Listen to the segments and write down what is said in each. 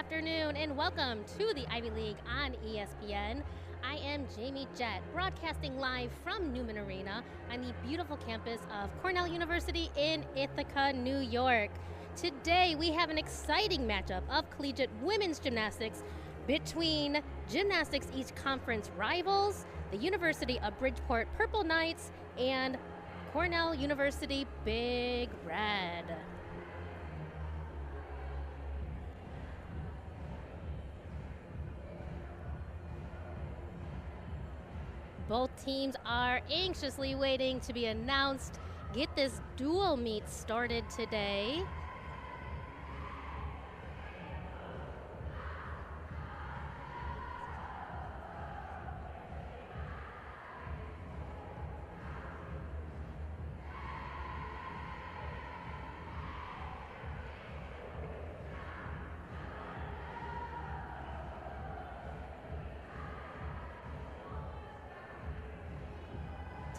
afternoon, and welcome to the Ivy League on ESPN. I am Jamie Jett, broadcasting live from Newman Arena on the beautiful campus of Cornell University in Ithaca, New York. Today, we have an exciting matchup of collegiate women's gymnastics between Gymnastics East Conference rivals, the University of Bridgeport Purple Knights, and Cornell University Big Red. Both teams are anxiously waiting to be announced. Get this dual meet started today.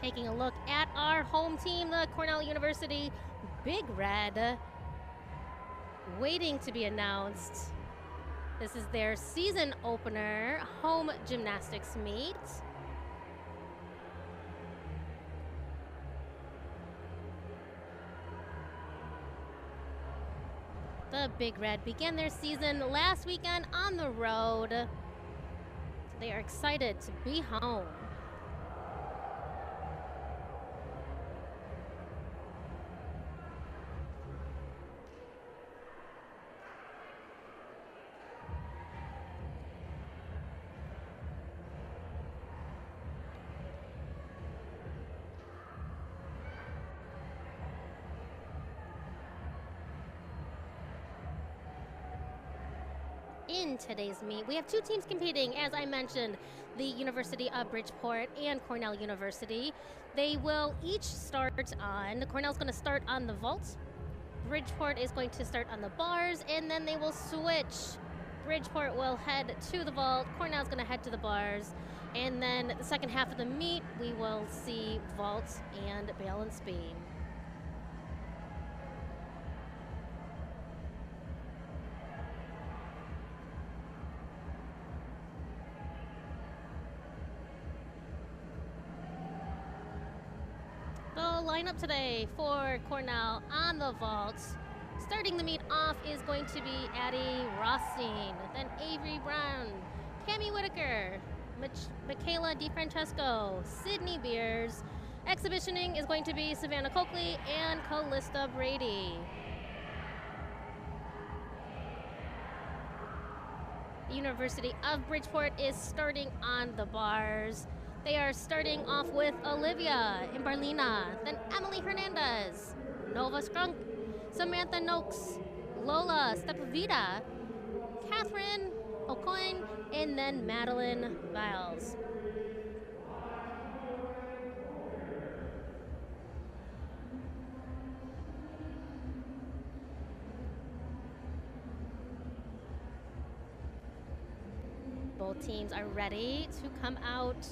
Taking a look at our home team, the Cornell University Big Red, waiting to be announced. This is their season opener home gymnastics meet. The Big Red began their season last weekend on the road. So they are excited to be home. In today's meet, we have two teams competing, as I mentioned, the University of Bridgeport and Cornell University. They will each start on, Cornell's going to start on the vault, Bridgeport is going to start on the bars, and then they will switch. Bridgeport will head to the vault, Cornell's going to head to the bars, and then the second half of the meet, we will see vault and balance beam. Lineup today for Cornell on the vault. Starting the meet off is going to be Addie Rothstein, then Avery Brown, Cami Whitaker, Michaela DiFrancesco, Sydney Beers. Exhibitioning is going to be Savannah Coakley and Callista Brady. The University of Bridgeport is starting on the bars. They are starting off with Olivia Imbarlina, then Emily Hernandez, Nova Strunk, Samantha Noakes, Lola Stepovita, Catherine O'Coin, and then Madeline Biles. Both teams are ready to come out.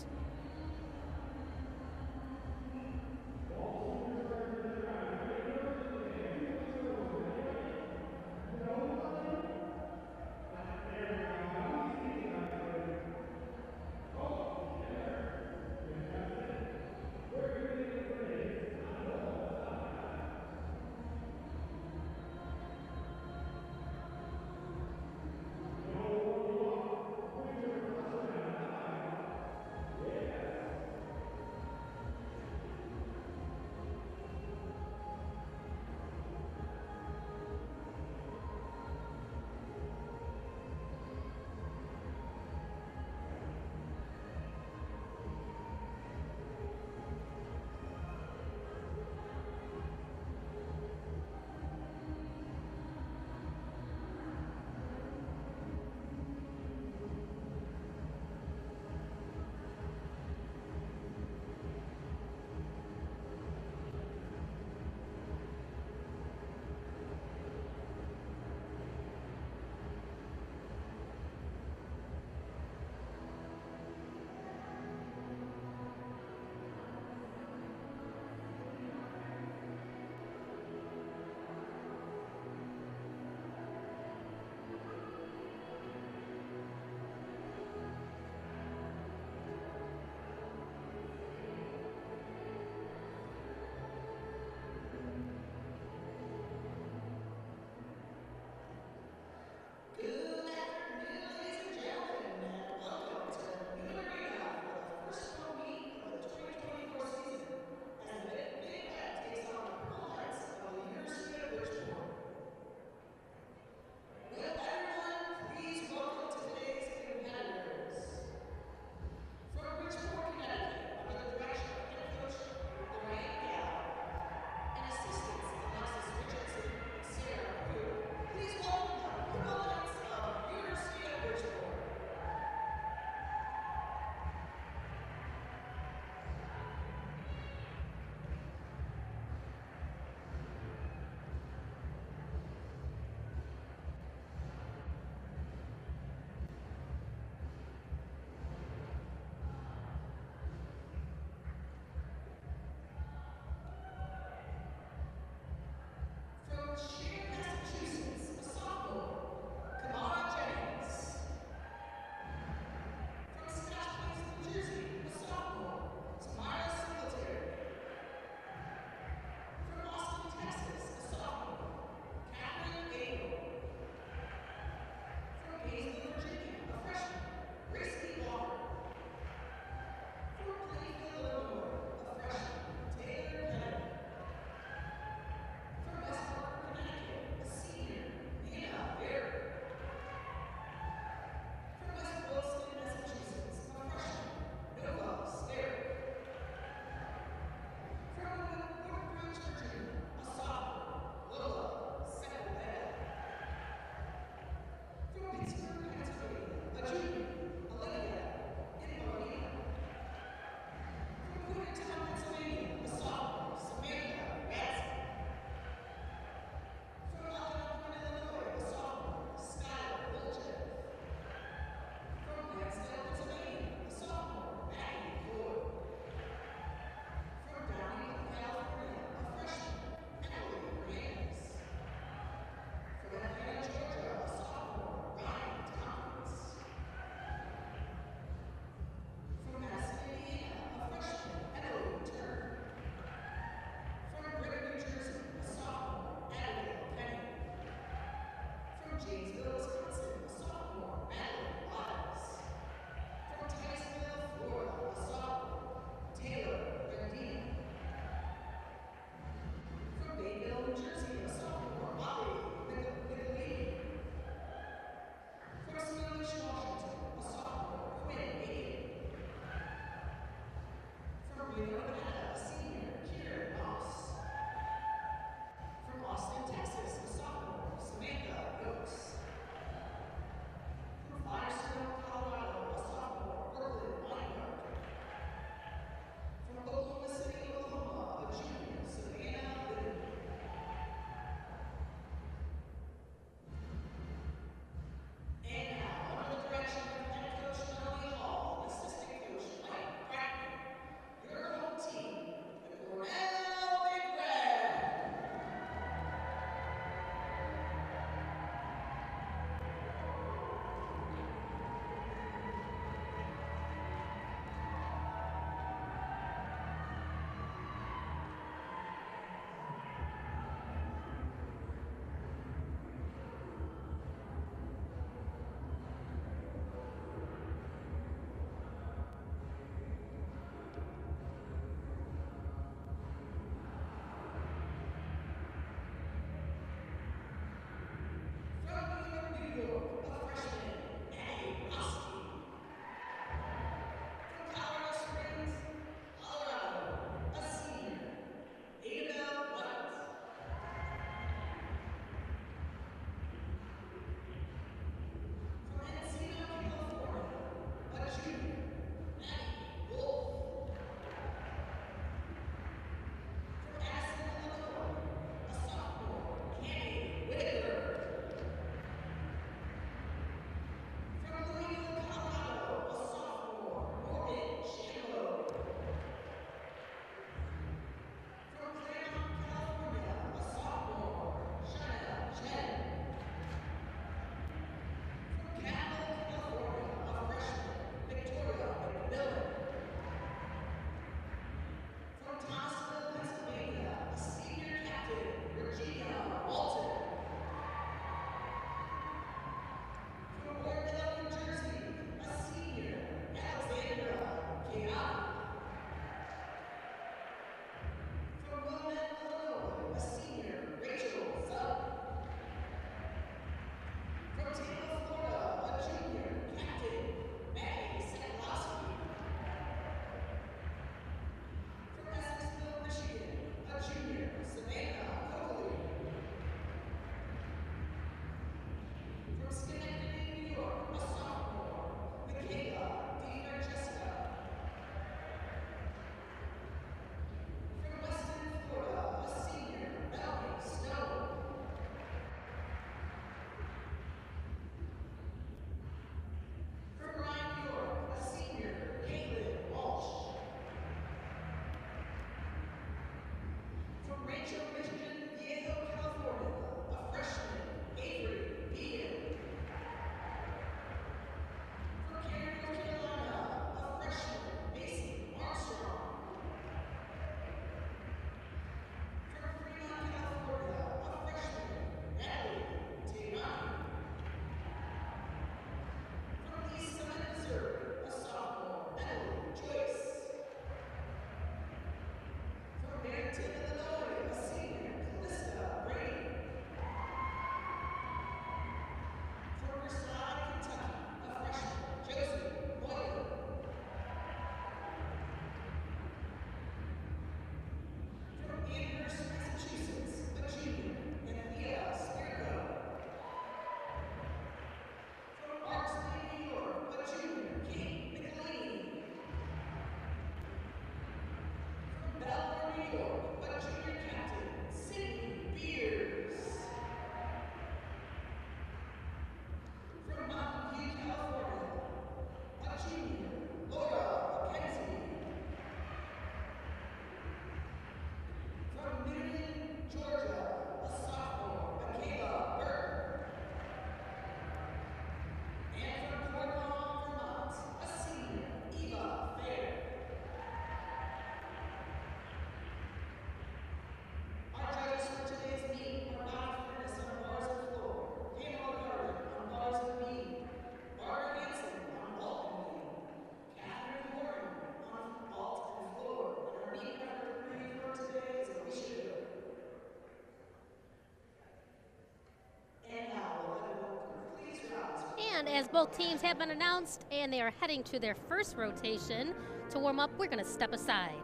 as both teams have been announced and they are heading to their first rotation to warm up, we're going to step aside.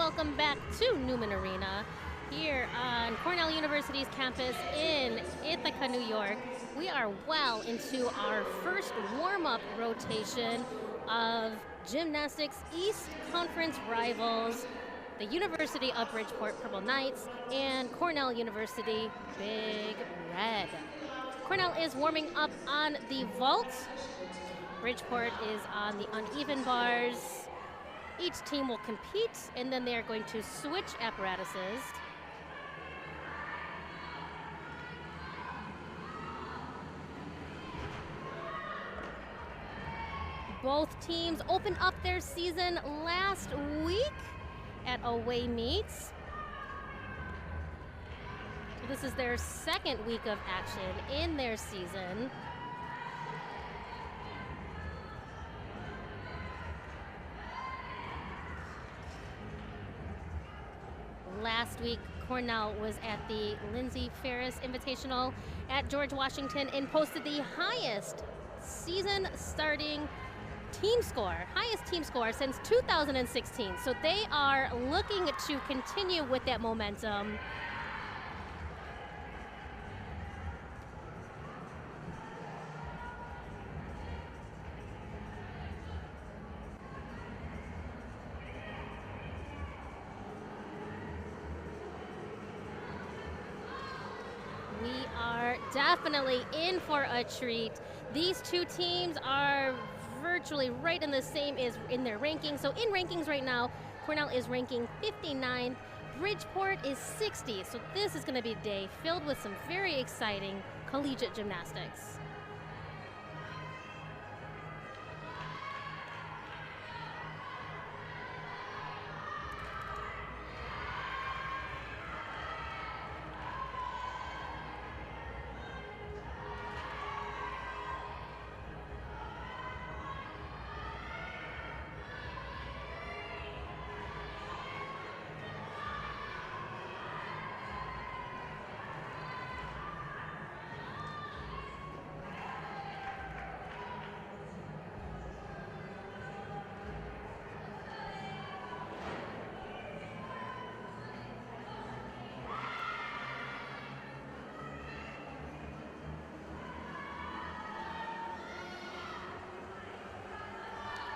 Welcome back to Newman Arena here on Cornell University's campus in Ithaca, New York. We are well into our first warm-up rotation of gymnastics East Conference rivals, the University of Bridgeport Purple Knights and Cornell University Big Red. Cornell is warming up on the vault. Bridgeport is on the uneven bars. Each team will compete, and then they're going to switch apparatuses. Both teams opened up their season last week at away meets. So this is their second week of action in their season. Last week, Cornell was at the Lindsey Ferris Invitational at George Washington and posted the highest season starting highest team score since 2016. So they are looking to continue with that momentum. We are definitely in for a treat. These two teams are virtually right in the same as in their rankings. So in rankings right now, Cornell is ranking 59th, Bridgeport is 60. So this is going to be a day filled with some very exciting collegiate gymnastics.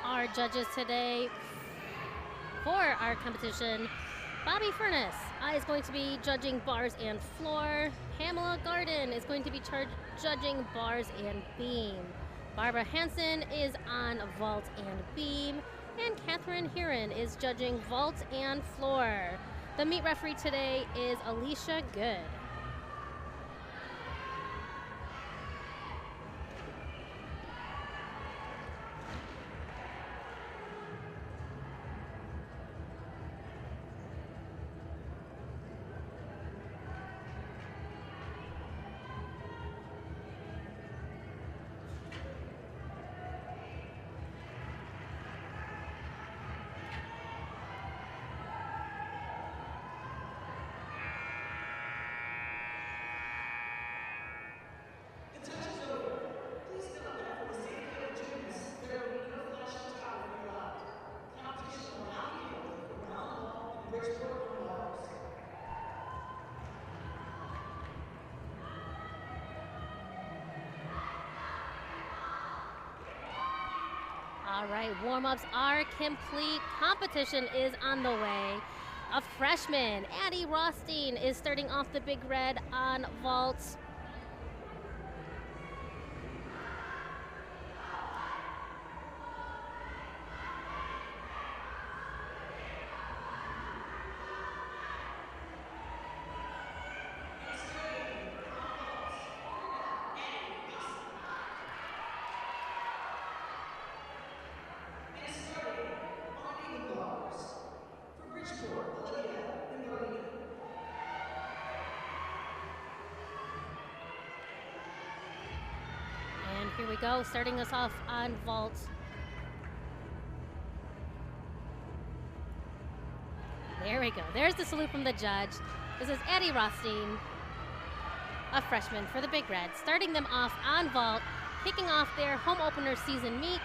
Our judges today for our competition Bobby Furness is going to be judging bars and floor. Pamela Garden is going to be judging bars and beam. Barbara Hansen is on vault and beam. And Catherine Heron is judging vault and floor. The meet referee today is Alicia Good. All right, warm-ups are complete. Competition is on the way. A freshman, Addie Rothstein, is starting off the big red on vault. Here we go, starting us off on vault. There we go. There's the salute from the judge. This is Addie Rothstein, a freshman for the Big Red, starting them off on vault, kicking off their home opener season meet.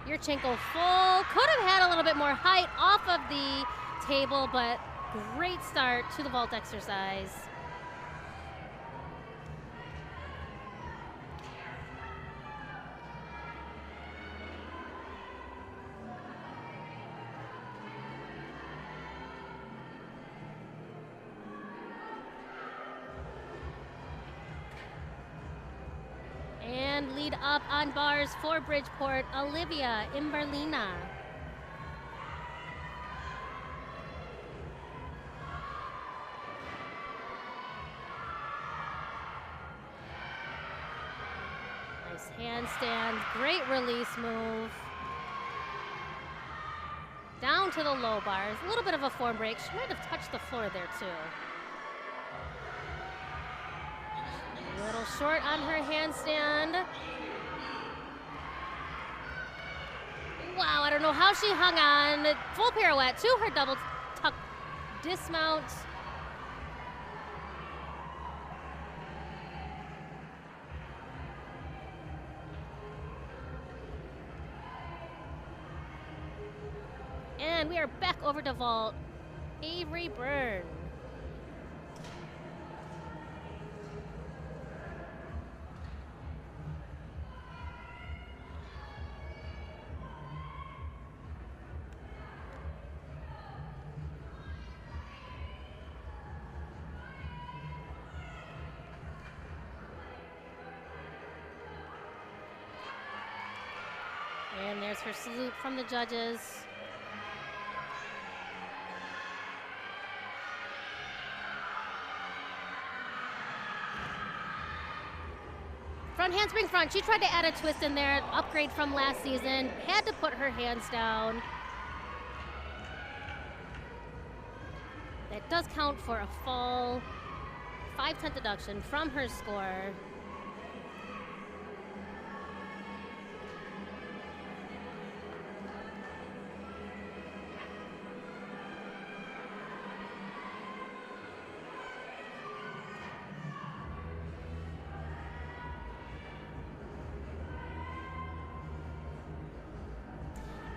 Yurchenko full. Could have had a little bit more height off of the table, but great start to the vault exercise. And lead up on bars for Bridgeport, Olivia Imberlina. Nice handstand, great release move. Down to the low bars, a little bit of a form break. She might have touched the floor there too. A little short on her handstand. Wow, I don't know how she hung on. Full pirouette to her double tuck dismount. And we are back over to vault. Avery Byrne. And there's her salute from the judges. Front handspring front. She tried to add a twist in there, upgrade from last season. Had to put her hands down. That does count for a full 5/10 deduction from her score.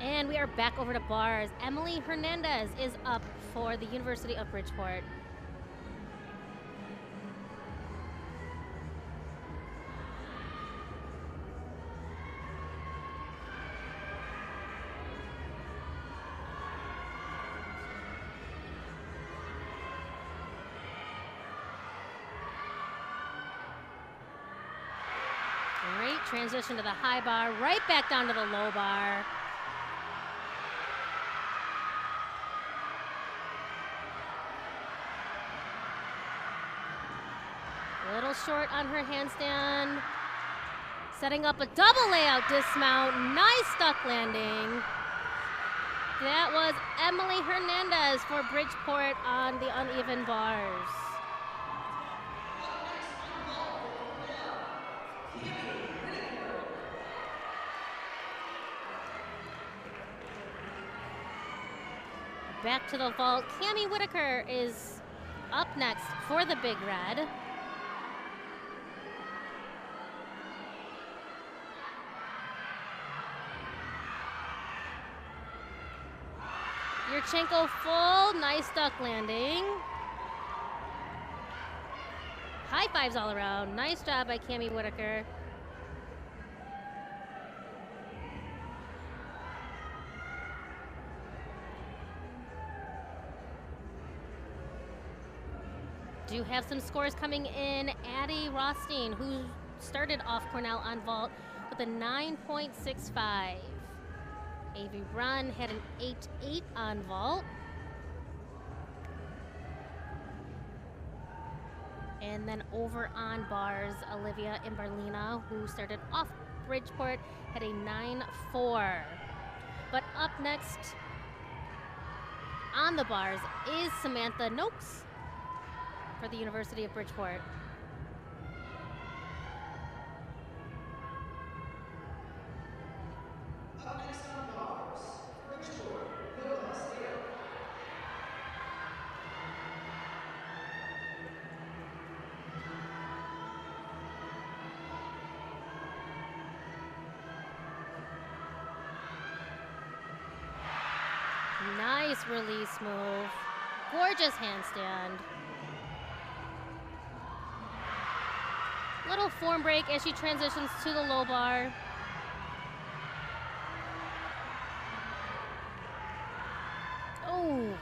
And we are back over to bars. Emily Hernandez is up for the University of Bridgeport. Great transition to the high bar, right back down to the low bar. A little short on her handstand. Setting up a double layout dismount. Nice stuck landing. That was Emily Hernandez for Bridgeport on the uneven bars. Back to the vault. Cami Whitaker is up next for the Big Red. Yurchenko full, nice duck landing. High fives all around. Nice job by Cami Whitaker. Do have some scores coming in. Addie Rothstein, who started off Cornell on vault with a 9.65. Avery Brunn had an 8.8 on vault. And then over on bars, Olivia Imberlina, who started off Bridgeport, had a 9.4. But up next on the bars is Samantha Noakes for the University of Bridgeport. Nice release move. Gorgeous handstand. Little form break as she transitions to the low bar. Oh,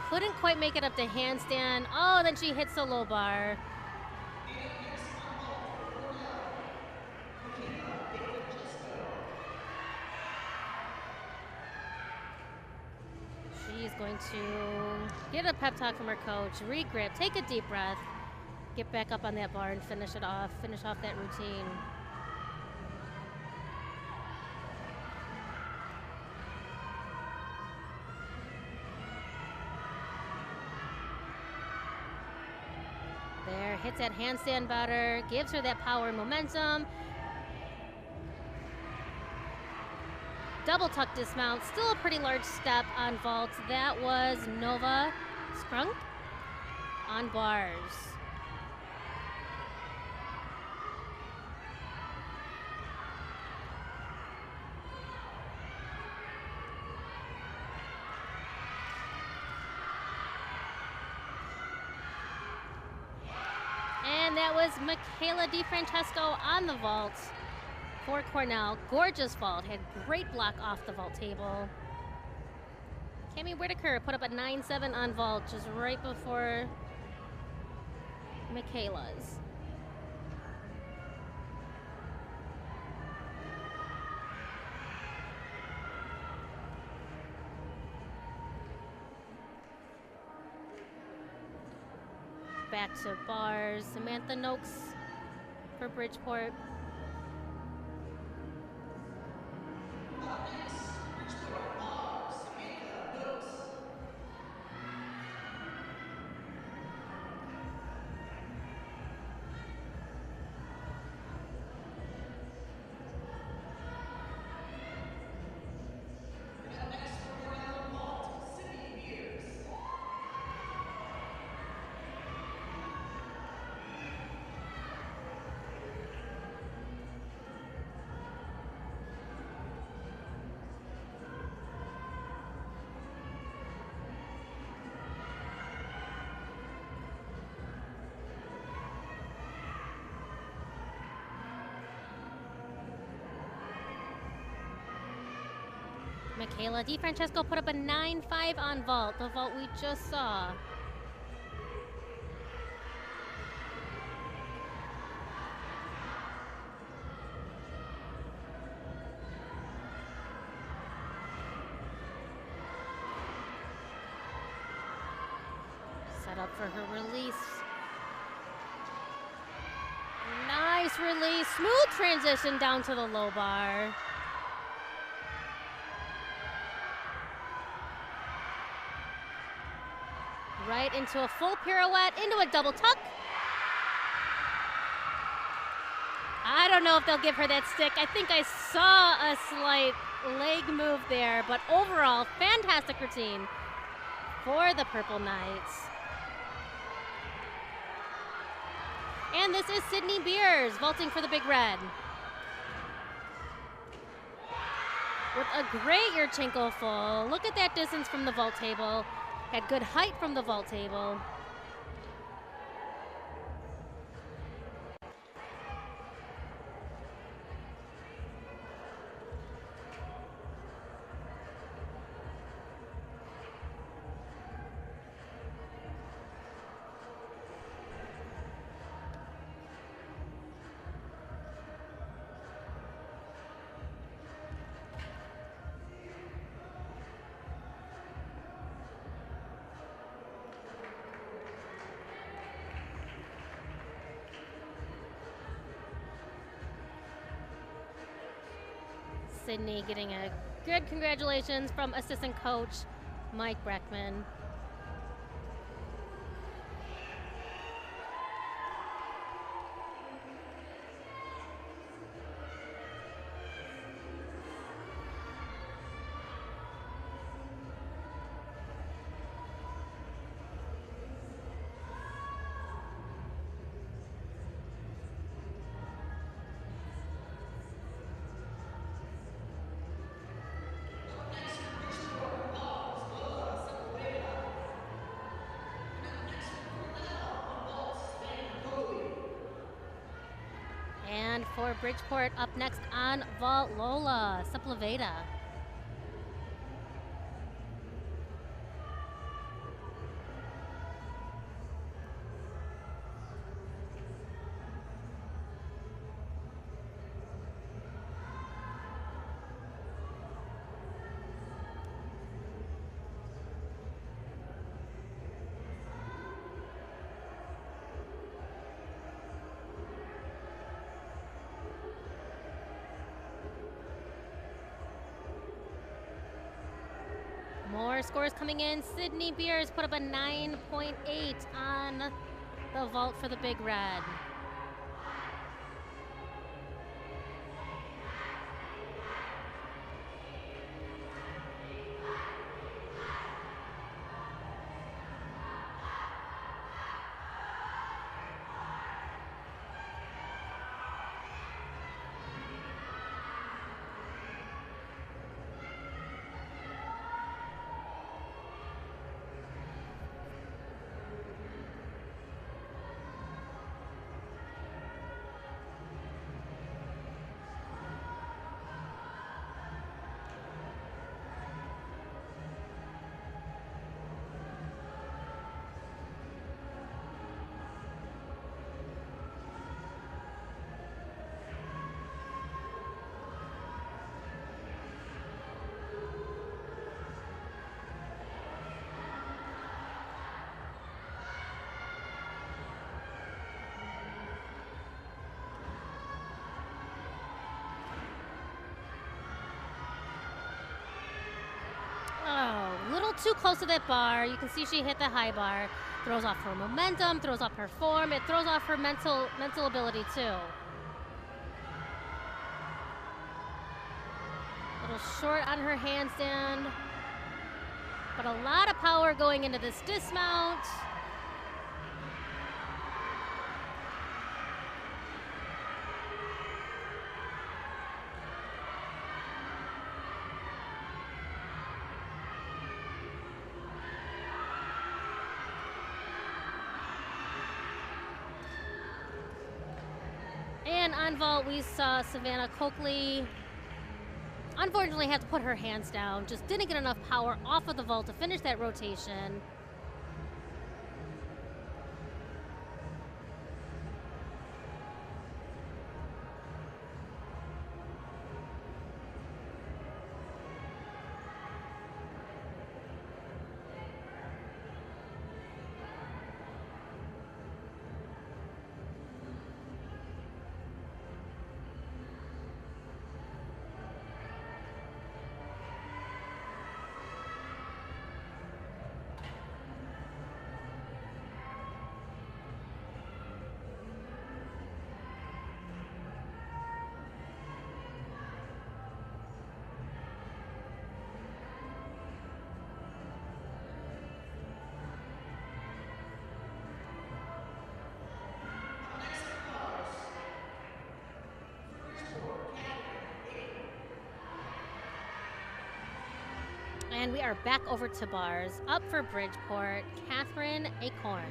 couldn't quite make it up to handstand. Oh, then she hits the low bar. She's going to get a pep talk from her coach, regrip, take a deep breath, get back up on that bar and finish it off, finish off that routine. There, hits that handstand butter, gives her that power and momentum. Double tuck dismount, still a pretty large step on vault. That was Nova Sprunk on bars. And that was Michaela DiFrancesco on the vault for Cornell. Gorgeous vault, had great block off the vault table. Cami Whitaker put up a 9.7 on vault, just right before Michaela's. Back to bars, Samantha Noakes for Bridgeport. Michaela DiFrancesco put up a 9.5 on vault, the vault we just saw. Set up for her release. Nice release. Smooth transition down to the low bar. Right into a full pirouette, into a double tuck. I don't know if they'll give her that stick. I think I saw a slight leg move there, but overall, fantastic routine for the Purple Knights. And this is Sydney Beers vaulting for the Big Red. With a great Yurchenko full. Look at that distance from the vault table. Had good height from the vault table. Sydney getting a good congratulations from assistant coach Mike Breckman. And for Bridgeport, up next on vault, Lola Sepulveda. More scores coming in. Sydney Beers put up a 9.8 on the vault for the Big Red. Too close to that bar. You can see she hit the high bar. Throws off her momentum, throws off her form. It throws off her mental ability too. A little short on her handstand, but a lot of power going into this dismount. And on vault, we saw Savannah Coakley unfortunately had to put her hands down. Just didn't get enough power off of the vault to finish that rotation. And we are back over to bars. Up for Bridgeport, Catherine Acorn.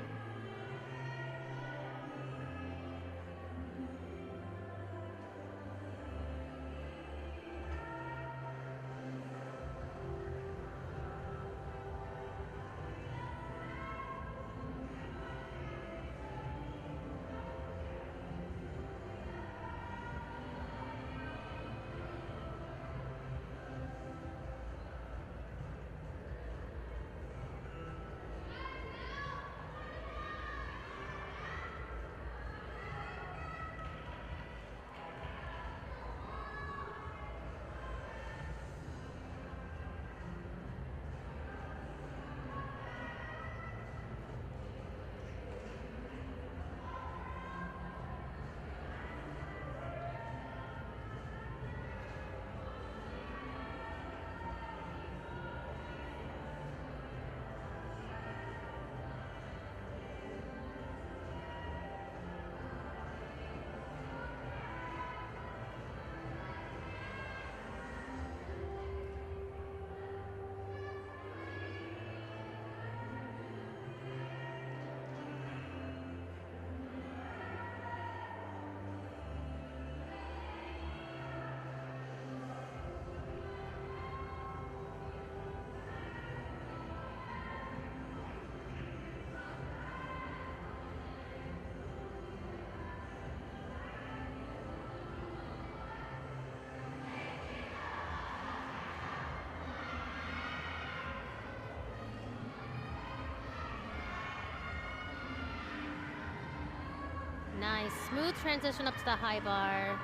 Nice, smooth transition up to the high bar.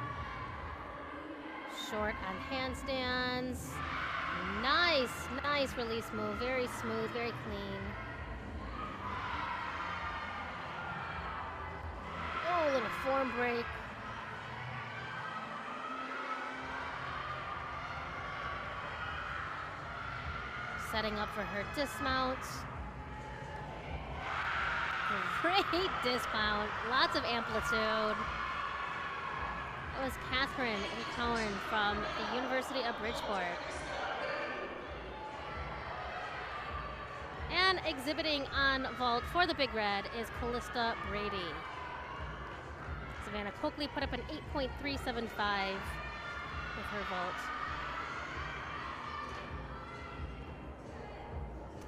Short on handstands. Nice release move. Very smooth, very clean. Oh, little form break. Setting up for her dismount. Great dismount, lots of amplitude. That was Catherine Acorn from the University of Bridgeport. And exhibiting on vault for the Big Red is Callista Brady. Savannah Coakley put up an 8.375 with her vault.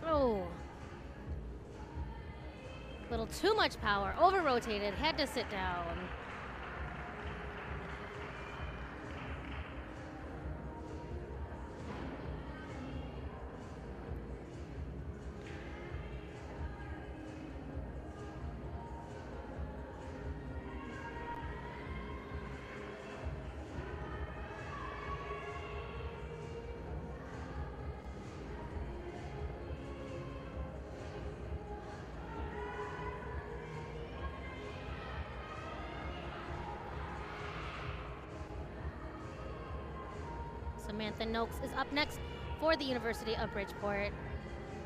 Oh. Little too much power, over-rotated, had to sit down. Samantha Noakes is up next for the University of Bridgeport,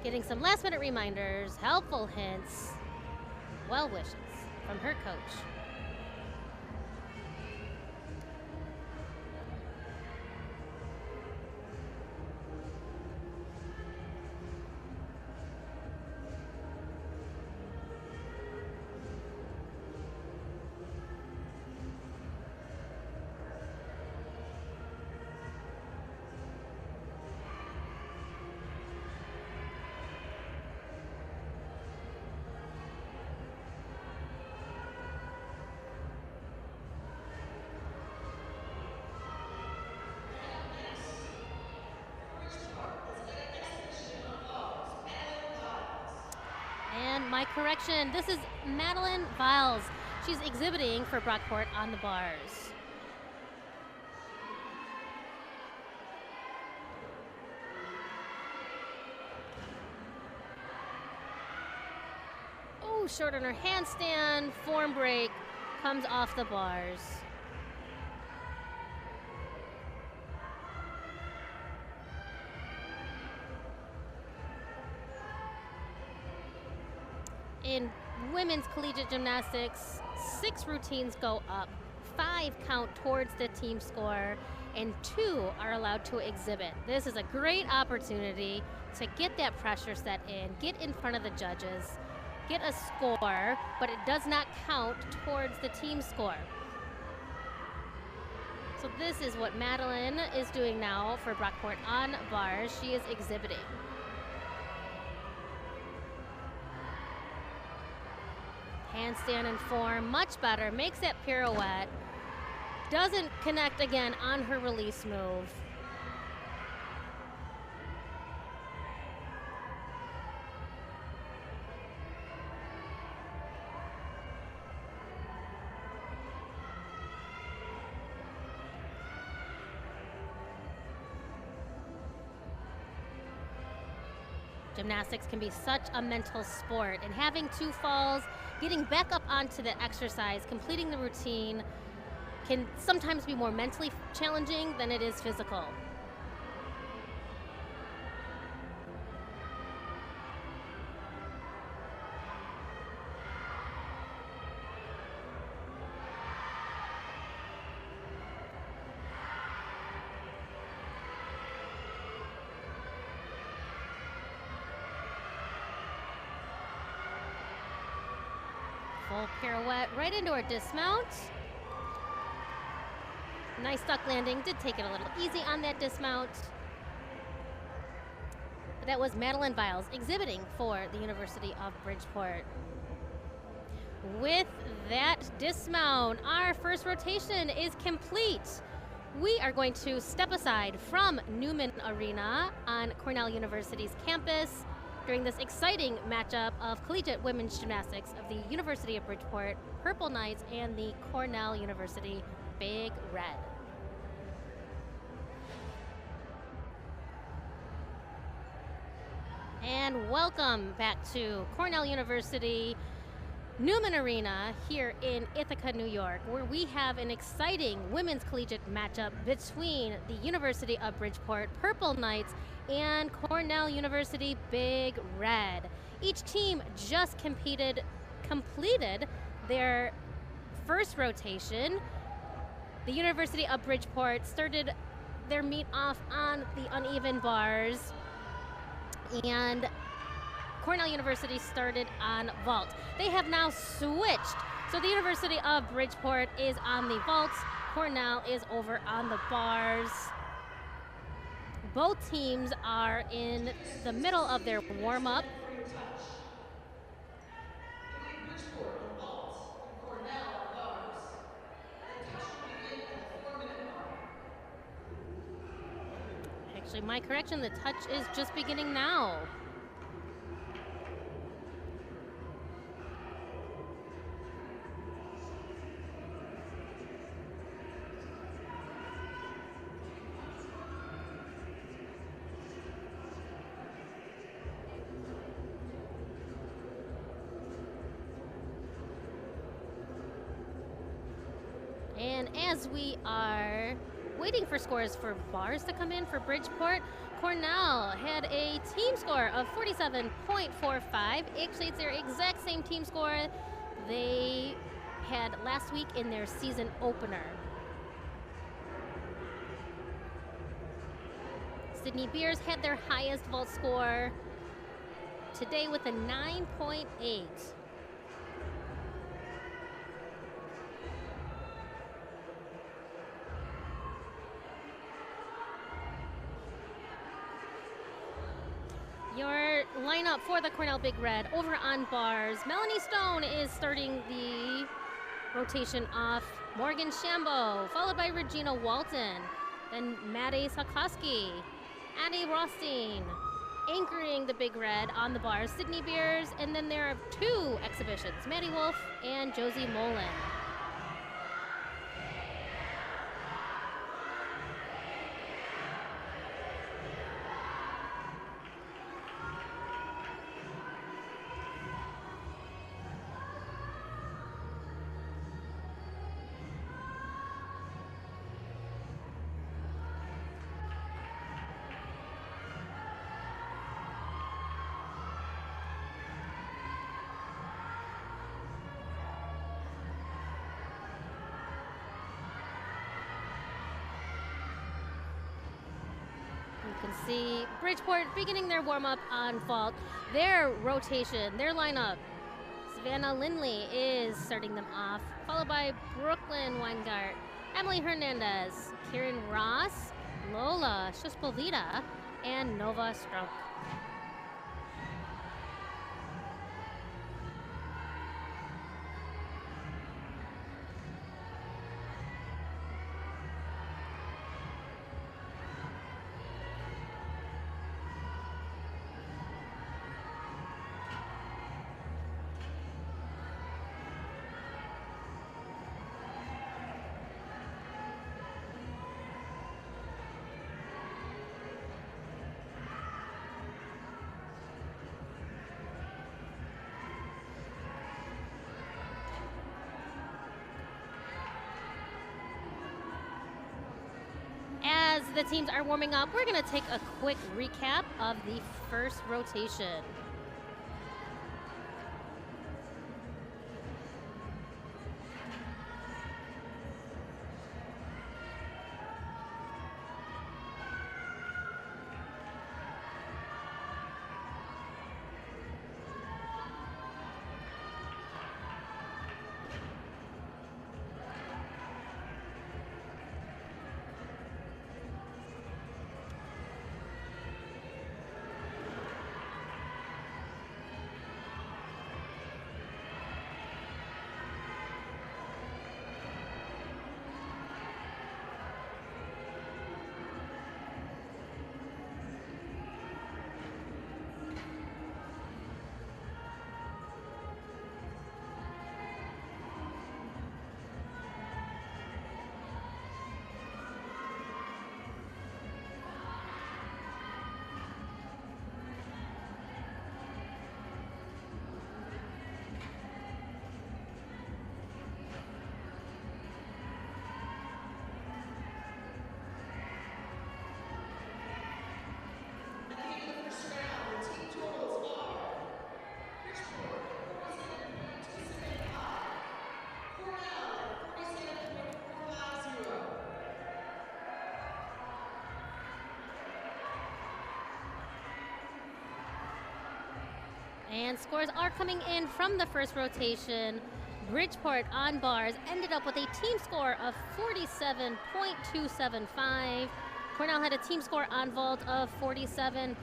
getting some last-minute reminders, helpful hints, well wishes from her coach. My correction, this is Madeline Viles. She's exhibiting for Brockport on the bars. Oh, short on her handstand, form break, comes off the bars. In women's collegiate gymnastics, 6 routines go up, 5 count towards the team score, and 2 are allowed to exhibit. This is a great opportunity to get that pressure set in, get in front of the judges, get a score, but it does not count towards the team score. So this is what Madeline is doing now for Bridgeport on bars. She is exhibiting. Handstand and form, much better, makes that pirouette. Doesn't connect again on her release move. Gymnastics can be such a mental sport, and having 2 falls, getting back up onto the exercise, completing the routine can sometimes be more mentally challenging than it is physical. Full pirouette right into her dismount. Nice duck landing, did take it a little easy on that dismount. But that was Madeline Viles exhibiting for the University of Bridgeport. With that dismount, our first rotation is complete. We are going to step aside from Newman Arena on Cornell University's campus during this exciting matchup of collegiate women's gymnastics of the University of Bridgeport Purple Knights and the Cornell University Big Red. And welcome back to Cornell University Newman Arena here in Ithaca, New York, where we have an exciting women's collegiate matchup between the University of Bridgeport Purple Knights and Cornell University Big Red. Each team just completed their first rotation. The University of Bridgeport started their meet off on the uneven bars, and Cornell University started on vault. They have now switched. So the University of Bridgeport is on the vaults. Cornell is over on the bars. Both teams are in the middle of their warm-up. Actually, my correction, the touch is just beginning now. And as we are waiting for scores for bars to come in for Bridgeport, Cornell had a team score of 47.45. Actually, it's their exact same team score they had last week in their season opener. Sydney Beers had their highest vault score today with a 9.8. Your lineup for the Cornell Big Red over on bars. Melanie Stone is starting the rotation off. Morgan Shambo, followed by Regina Walton. Then Maddie Sakowski, Addie Rothstein, anchoring the Big Red on the bars. Sydney Beers, and then there are 2 exhibitions, Maddie Wolf and Josie Mullen. see Bridgeport beginning their warm-up on vault. Their rotation, their lineup, Savannah Lindley is starting them off, followed by Brooklyn Weingart, Emily Hernandez, Kieran Ross, Lola Shuspovita, and Nova Strunk. As the teams are warming up, we're going to take a quick recap of the first rotation. And scores are coming in from the first rotation. Bridgeport on bars ended up with a team score of 47.275. Cornell had a team score on vault of 47.45.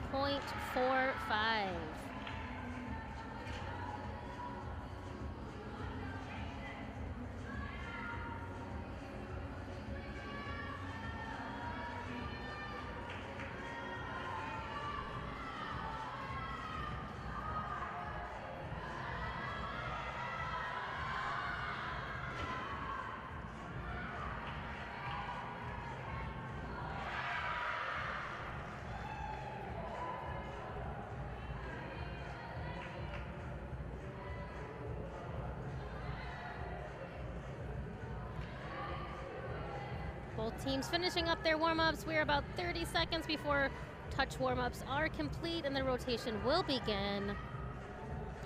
Both teams finishing up their warm-ups. We're about 30 seconds before touch warm-ups are complete and the rotation will begin.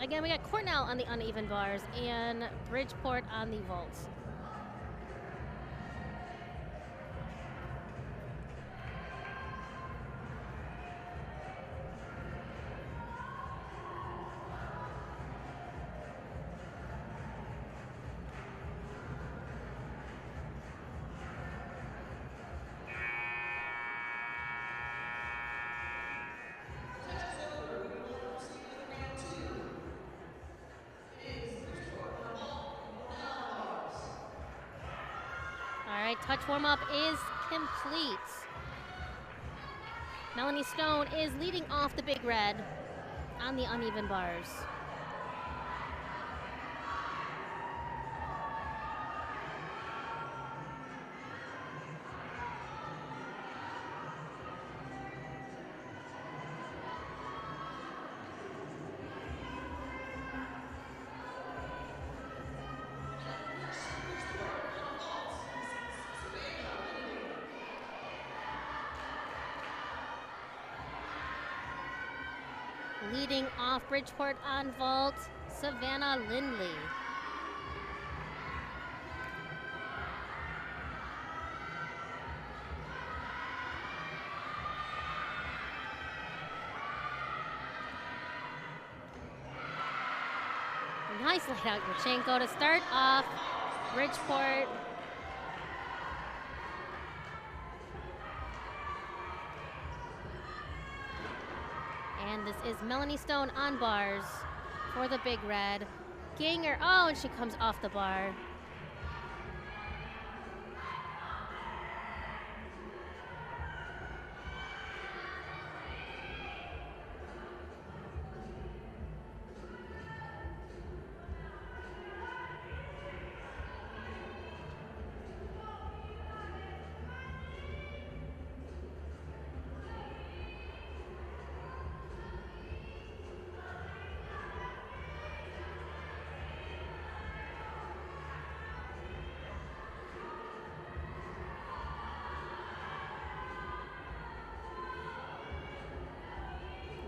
Again, we got Cornell on the uneven bars and Bridgeport on the vaults. All right, touch warm-up is complete. Melanie Stone is leading off the big red on the uneven bars. Leading off Bridgeport on vault, Savannah Lindley. Nice laid out Yurchenko to start off Bridgeport. And this is Melanie Stone on bars for the Big Red. Ganger, oh, and she comes off the bar.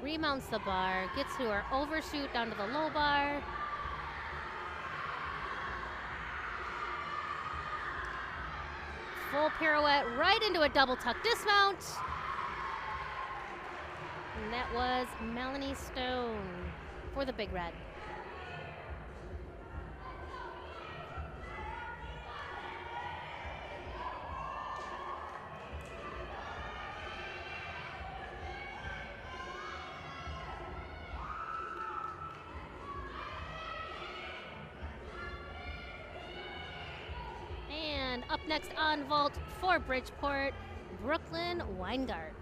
Remounts the bar, gets to her overshoot down to the low bar. Full pirouette right into a double tuck dismount. And that was Melanie Stone for the Big Red. Up next on vault for Bridgeport, Brooklyn Weingart.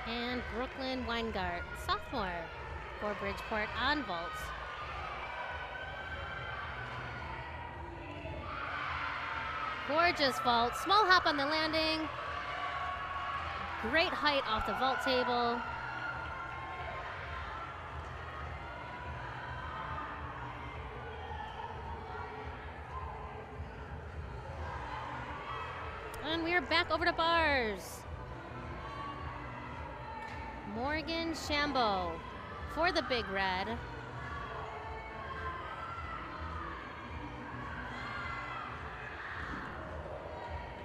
And Brooklyn Weingart, sophomore for Bridgeport on vault. Gorgeous vault, small hop on the landing. Great height off the vault table. And we are back over to bars. Morgan Shambo for the Big Red.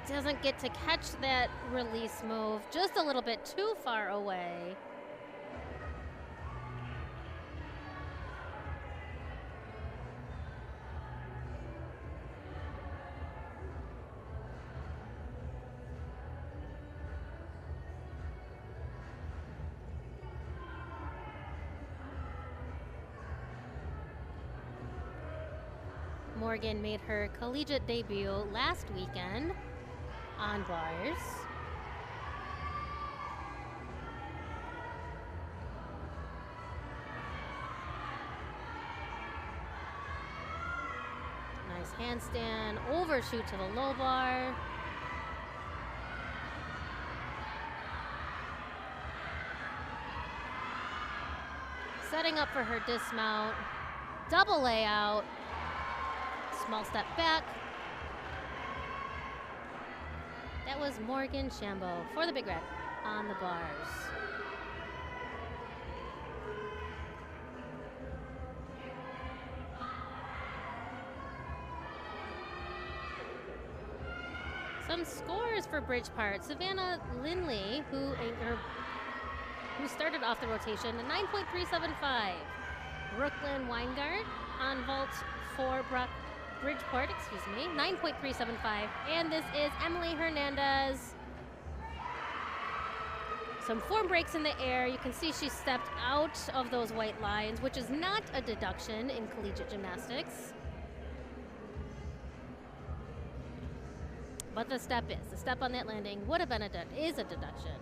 Doesn't get to catch that release move, just a little bit too far away. Morgan made her collegiate debut last weekend on bars. Nice handstand, overshoot to the low bar. Setting up for her dismount, double layout. Small step back. That was Morgan Shambo for the Big Red on the bars. Some scores for Bridgeport. Savannah Lindley, who started off the rotation, a 9.375. Brooklyn Weingart on vault for Bridgeport, 9.375. And this is Emily Hernandez. Some form breaks in the air. You can see she stepped out of those white lines, which is not a deduction in collegiate gymnastics. But the step on that landing would have been is a deduction.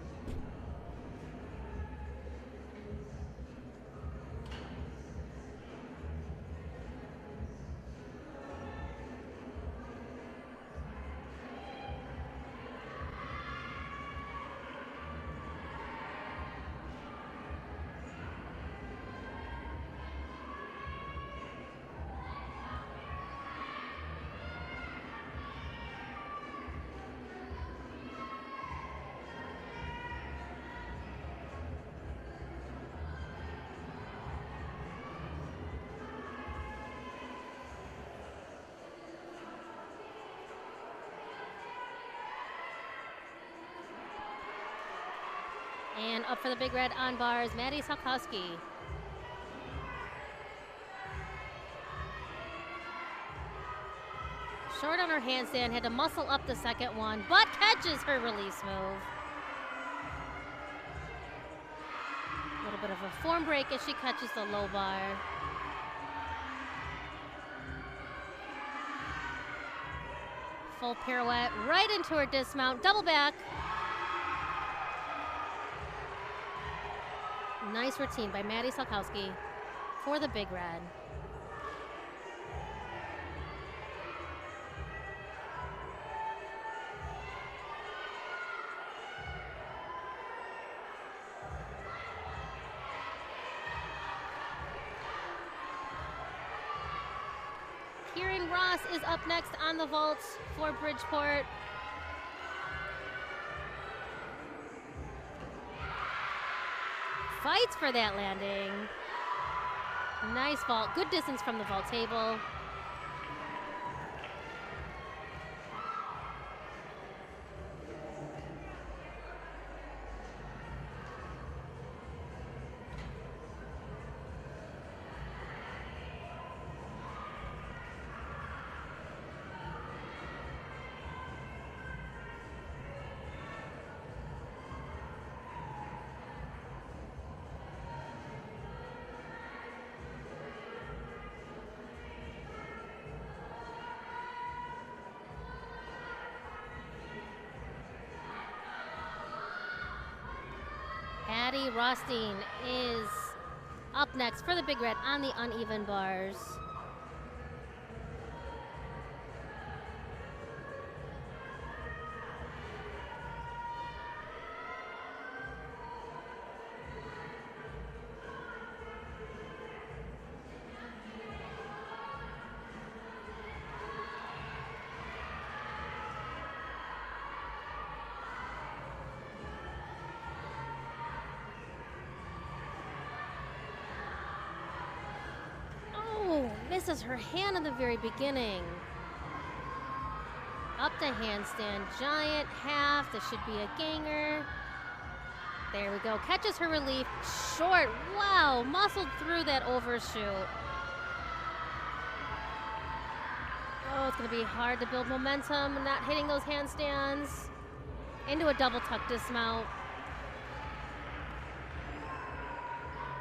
And up for the big red on bars, Maddie Salkowski. Short on her handstand, had to muscle up the second one, but catches her release move. A little bit of a form break as she catches the low bar. Full pirouette right into her dismount, double back. Nice routine by Maddie Salkowski for the big red. Kieran Ross is up next on the vaults for Bridgeport. Fights for that landing. Nice vault, good distance from the vault table. Addie Rothstein is up next for the big red on the uneven bars. Misses her hand in the very beginning. Up to handstand, giant half. This should be a ganger. There we go. Catches her relief. Short. Wow. Muscled through that overshoot. Oh, it's going to be hard to build momentum. Not hitting those handstands. Into a double tuck dismount.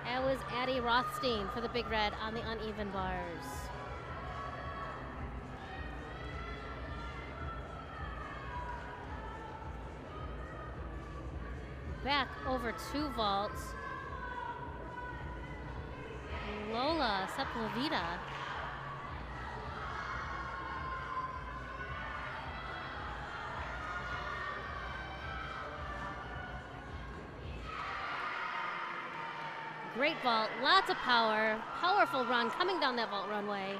That was Addie Rothstein for the big red on the uneven bars. Back over two vaults. Lola Sepulveda. Great vault, lots of power, powerful run coming down that vault runway.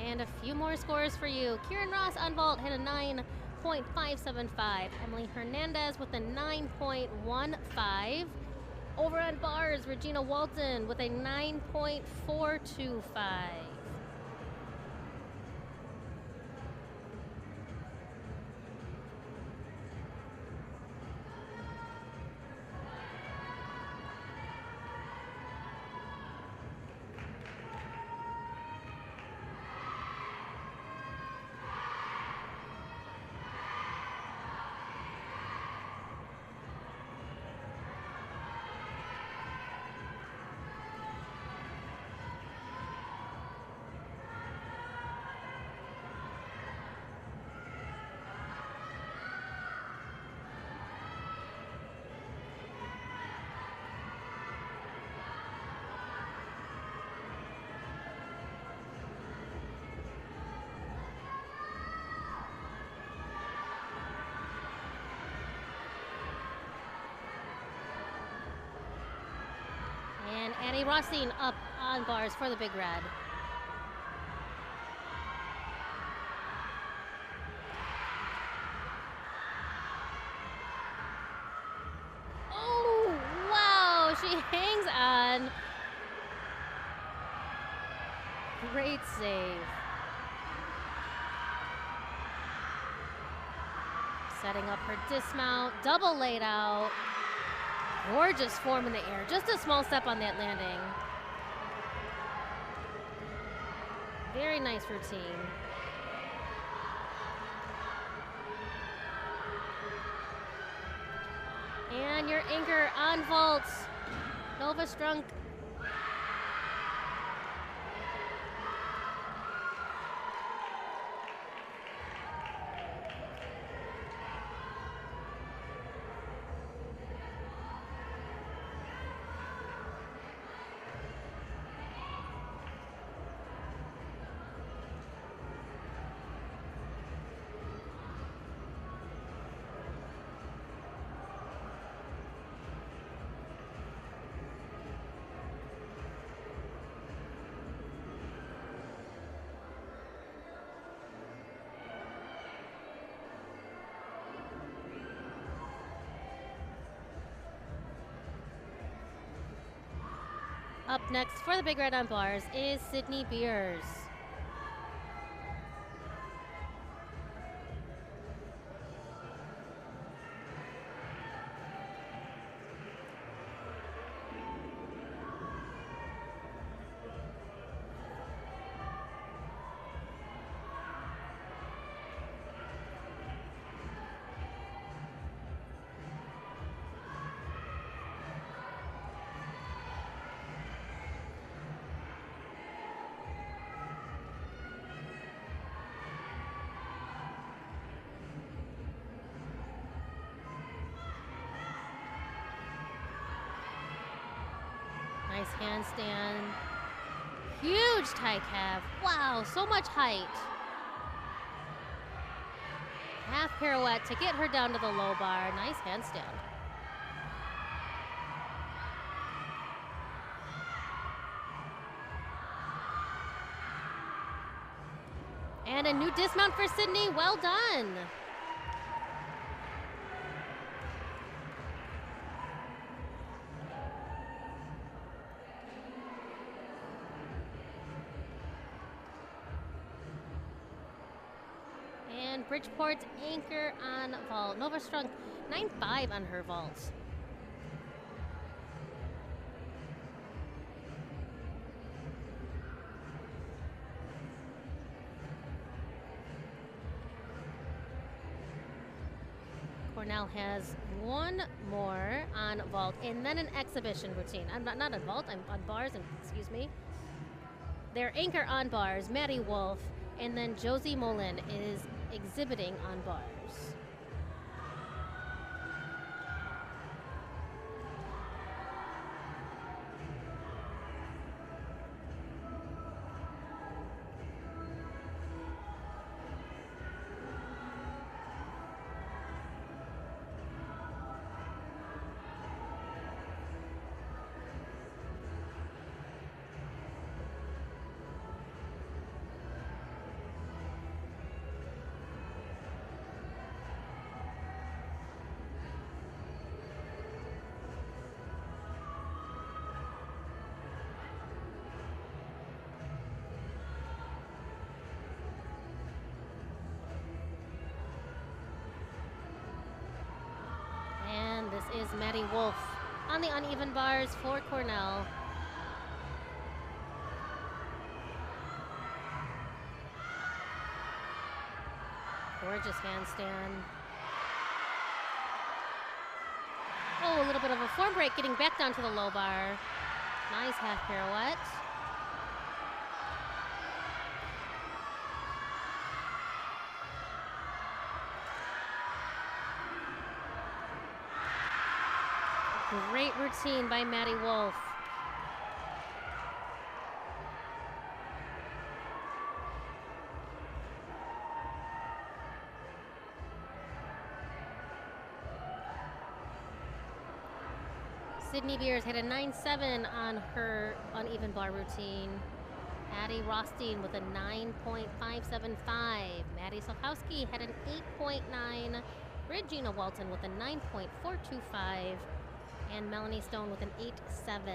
And a few more scores for you. Kieran Ross on vault hit a 9.575. Emily Hernandez with a 9.15. Over on bars, Regina Walton with a 9.425. And a Rossine up on bars for the Big Red. Oh, wow, she hangs on. Great save. Setting up her dismount, double laid out. Gorgeous form in the air, just a small step on that landing. Very nice routine. And your anchor on vault, Nova Strunk. Up next for the Big Red on bars is Sydney Beers. Nice handstand. Huge tie calf. Wow, so much height. Half pirouette to get her down to the low bar. Nice handstand. And a new dismount for Sydney. Well done. Bridgeport's anchor on vault. Nova Strunk 9.5 on her vault. Cornell has one more on vault and then an exhibition routine. I'm not on vault, I'm on bars, and excuse me. Their anchor on bars, Maddie Wolf, and then Josie Mullen is exhibiting on bars. This is Maddie Wolf on the uneven bars for Cornell. Gorgeous handstand. Oh, a little bit of a form break, getting back down to the low bar. Nice half pirouette. Great routine by Maddie Wolf. Sydney Beers hit a 9.7 on her uneven bar routine. Addie Rothstein with a 9.575. Maddie Solkowski had an 8.9. Regina Walton with a 9.425. And Melanie Stone with an 8.7.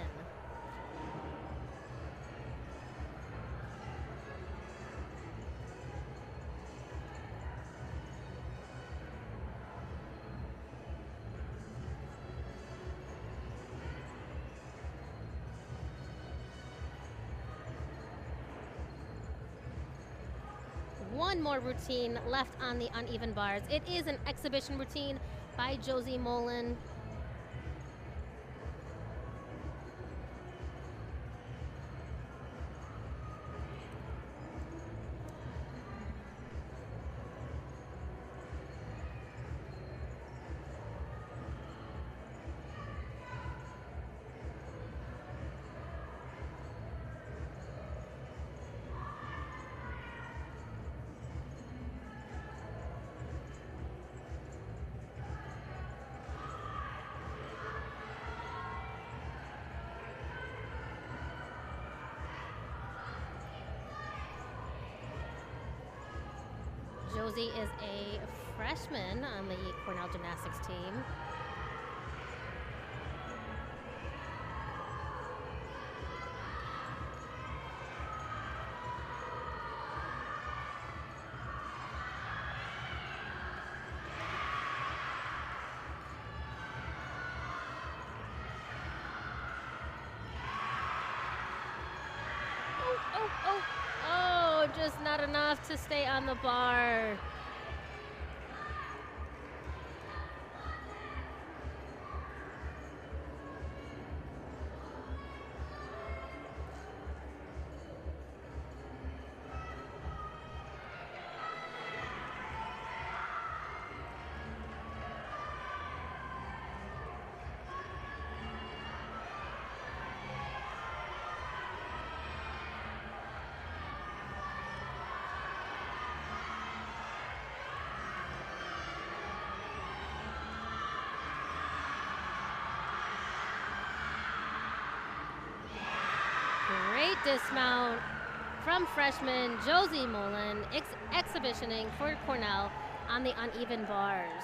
One more routine left on the uneven bars. It is an exhibition routine by Josie Mullen. Josie is a freshman on the Cornell gymnastics team. Just not enough to stay on the bar. Great dismount from freshman Josie Mullen, exhibitioning for Cornell on the uneven bars.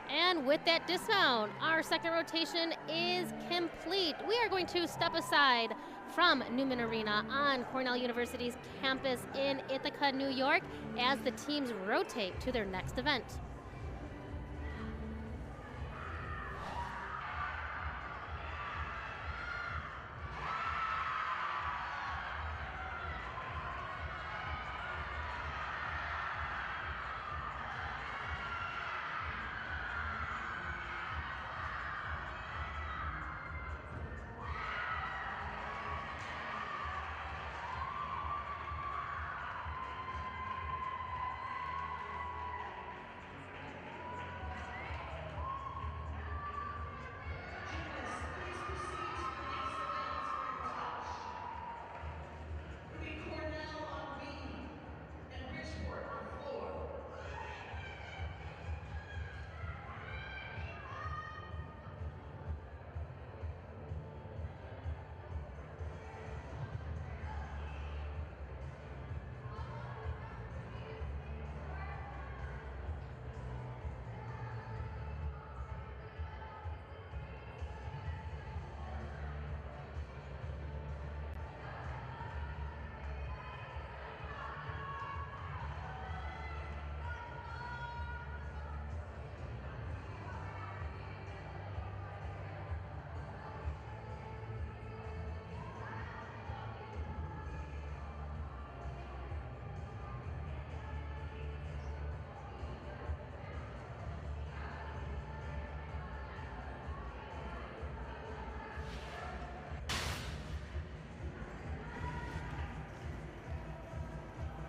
And with that dismount, our second rotation is complete. We are going to step aside from Newman Arena on Cornell University's campus in Ithaca, New York, as the teams rotate to their next event. Cornell on beam and Bridgeport on floor.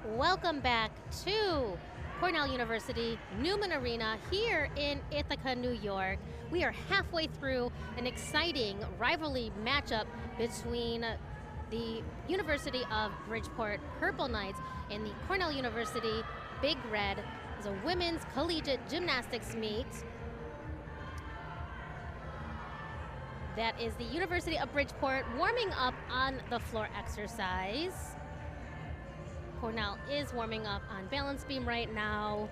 Welcome back to Cornell University, Newman Arena here in Ithaca, New York. We are halfway through an exciting rivalry matchup between the University of Bridgeport Purple Knights and the Cornell University Big Red. It's a women's collegiate gymnastics meet. That is the University of Bridgeport warming up on the floor exercise. Cornell is warming up on balance beam right now.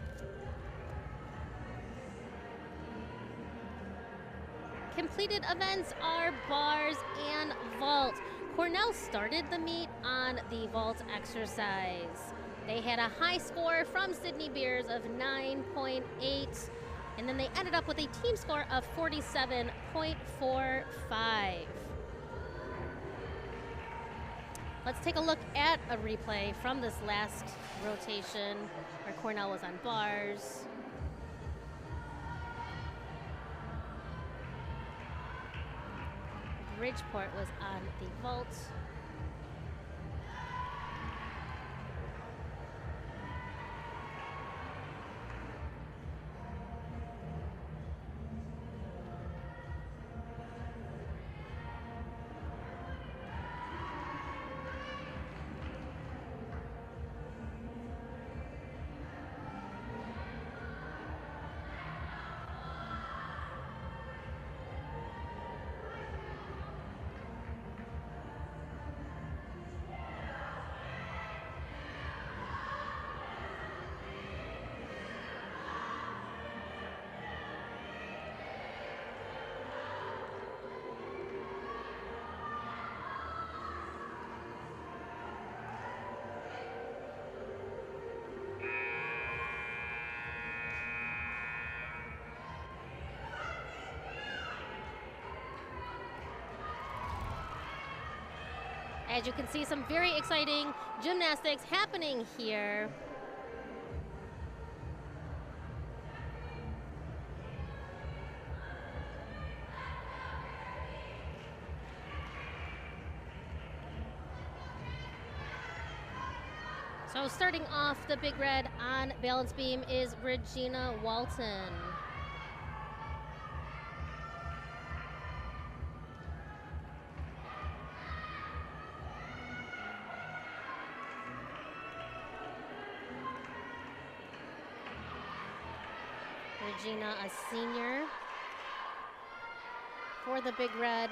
Completed events are bars and vault. Cornell started the meet on the vault exercise. They had a high score from Sydney Beers of 9.8, and then they ended up with a team score of 47.45. Let's take a look at a replay from this last rotation where Cornell was on bars. Bridgeport was on the vault. As you can see, some very exciting gymnastics happening here. So starting off the big red on balance beam is Regina Walton. Regina, a senior for the big red.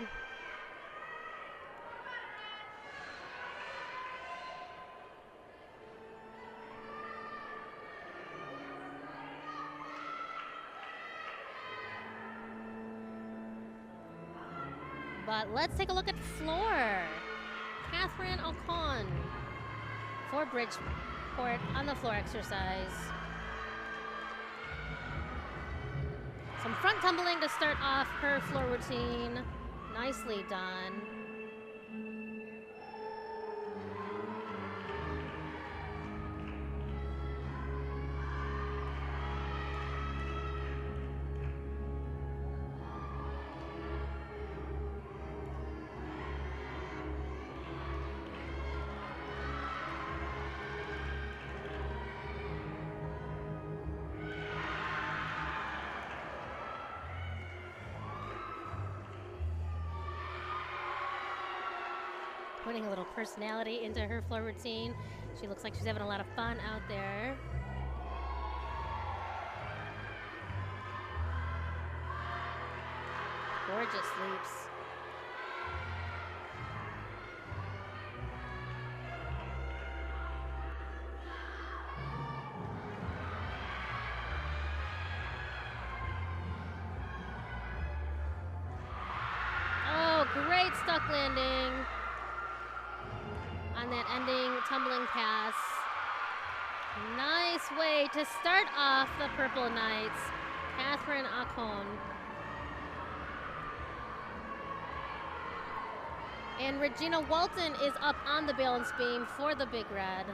But let's take a look at floor. Catherine Ocon for Bridgeport on the floor exercise. Some front tumbling to start off her floor routine. Nicely done. Putting a little personality into her floor routine. She looks like she's having a lot of fun out there. Gorgeous leaps. Oh, great stuck landing on that ending tumbling pass. Nice way to start off the Purple Knights, Catherine Ocon. And Regina Walton is up on the balance beam for the big red.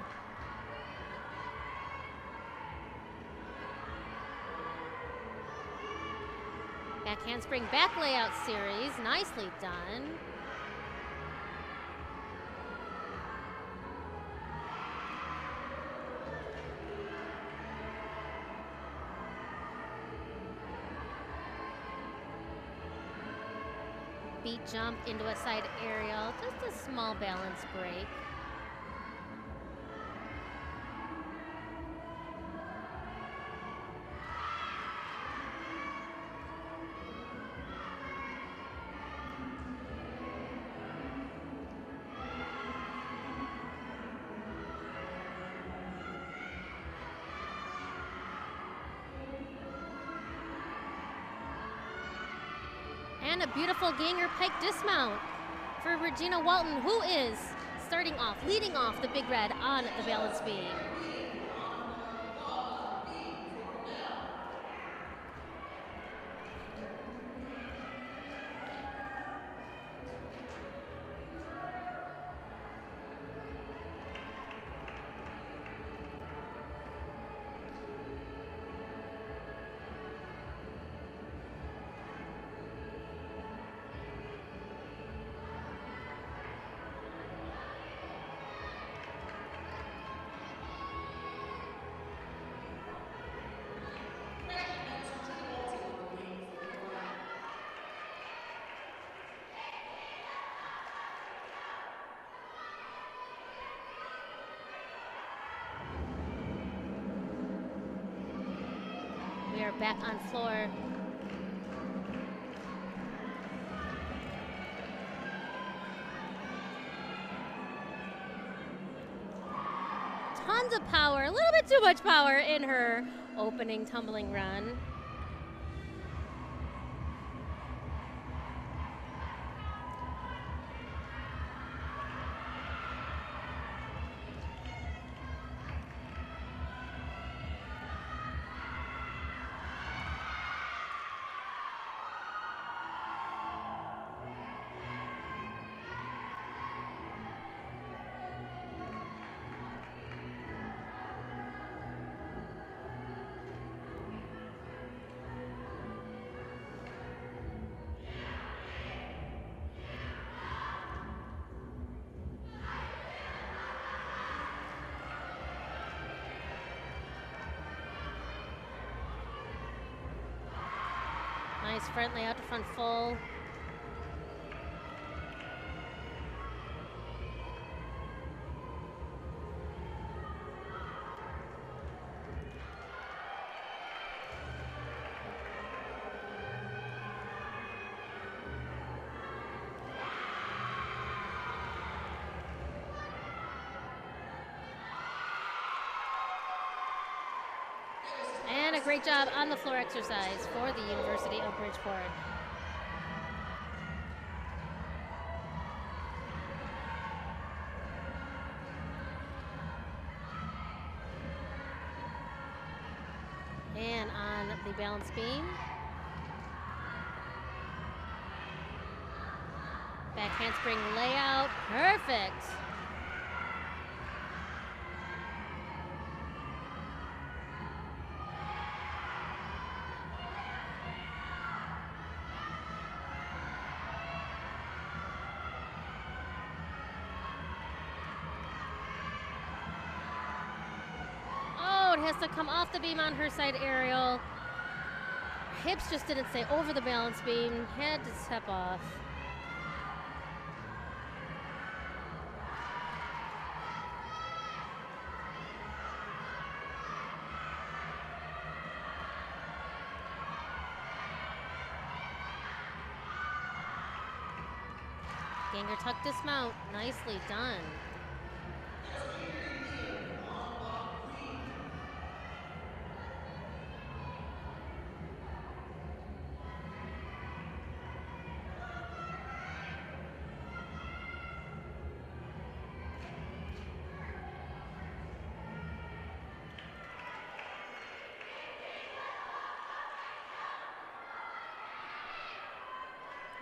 Back handspring back layout series, nicely done. Beat jump into a side aerial, just a small balance break. And a beautiful ganger pike dismount for Regina Walton, who is leading off the Big Red on the balance beam. We are back on floor. Tons of power, a little bit too much power in her opening tumbling run. Nice front layout to front full. And a great job on the floor exercise for the University of Bridgeport. And on the balance beam. Back handspring layout, perfect. Has to come off the beam on her side aerial. Hips just didn't stay over the balance beam. Had to step off. Ganger tuck dismount. Nicely done.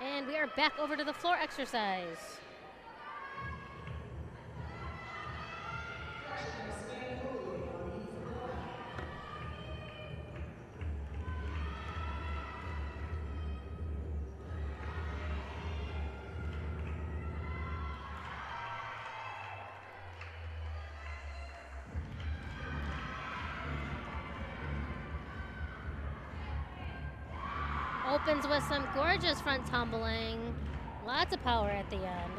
And we are back over to the floor exercise. Opens with some gorgeous front tumbling. Lots of power at the end.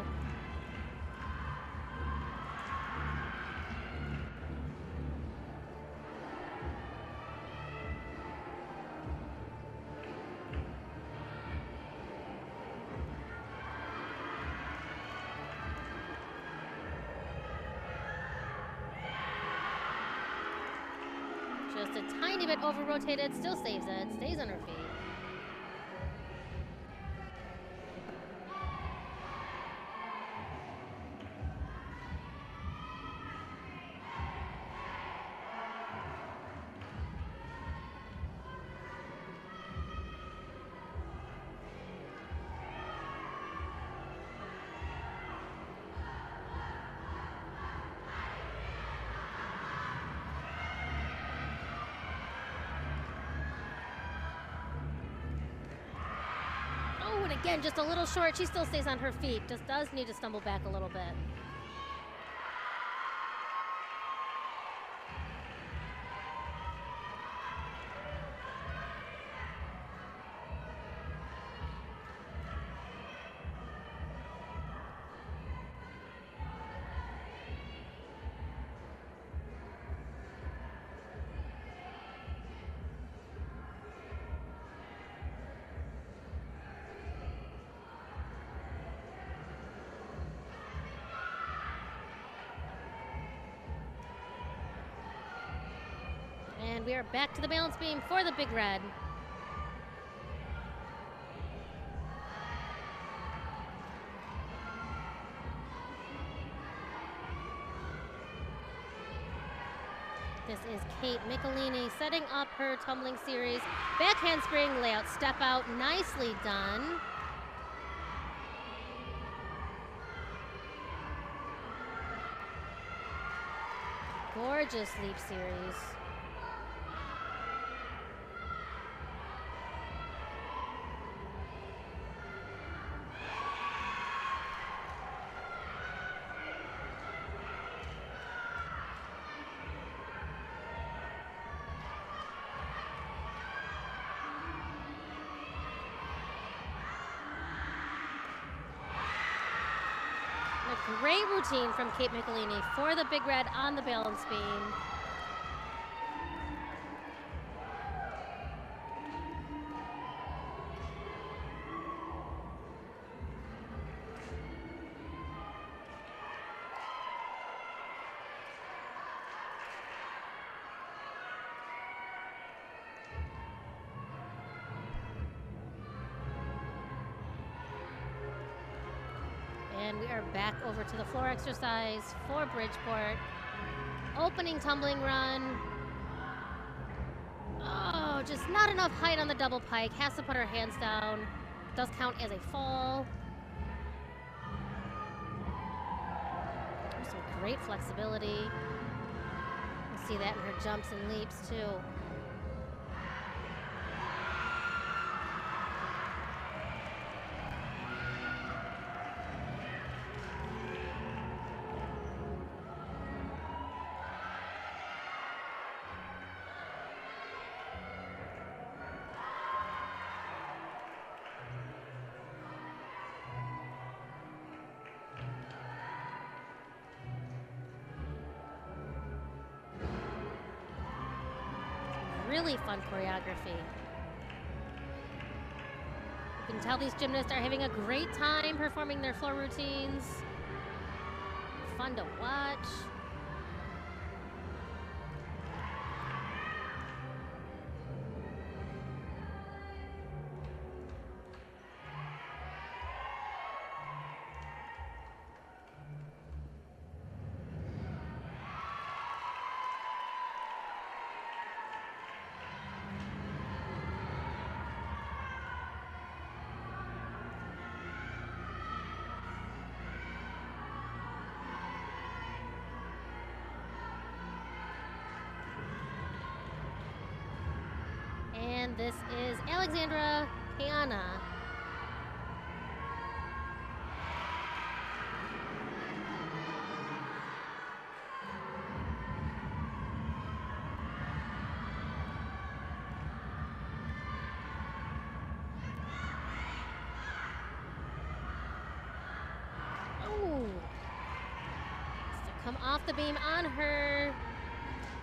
Just a tiny bit over-rotated, still saves it, stays on her feet. again, just a little short. She still stays on her feet. Just does need to stumble back a little bit. And we are back to the balance beam for the big red. This is Kate Michelini setting up her tumbling series. Back handspring, layout, step out, nicely done. Gorgeous leap series. A great routine from Kate Michelini for the big red on the balance beam. And we are back over to the floor exercise for Bridgeport. Opening tumbling run. Oh, just not enough height on the double pike. Has to put her hands down. Does count as a fall. Some great flexibility. We'll see that in her jumps and leaps too. Really fun choreography. You can tell these gymnasts are having a great time performing their floor routines. Fun to watch. And this is Alexandra Piana. Oh, to come off the beam on her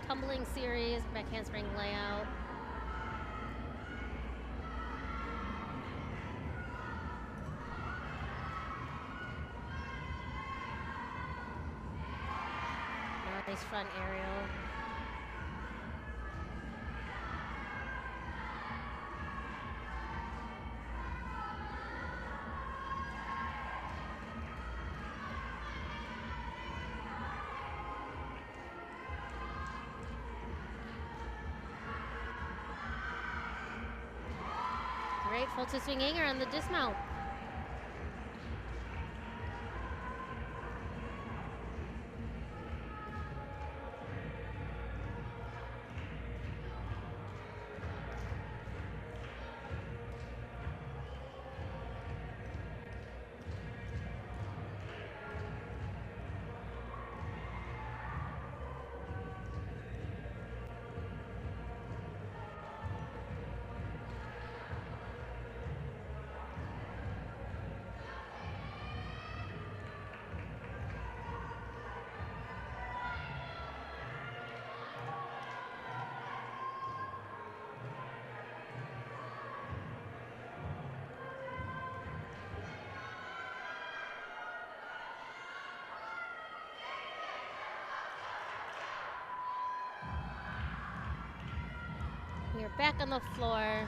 tumbling series, back handspring layout. Nice front aerial. Great full two swing hanger on the dismount. back on the floor.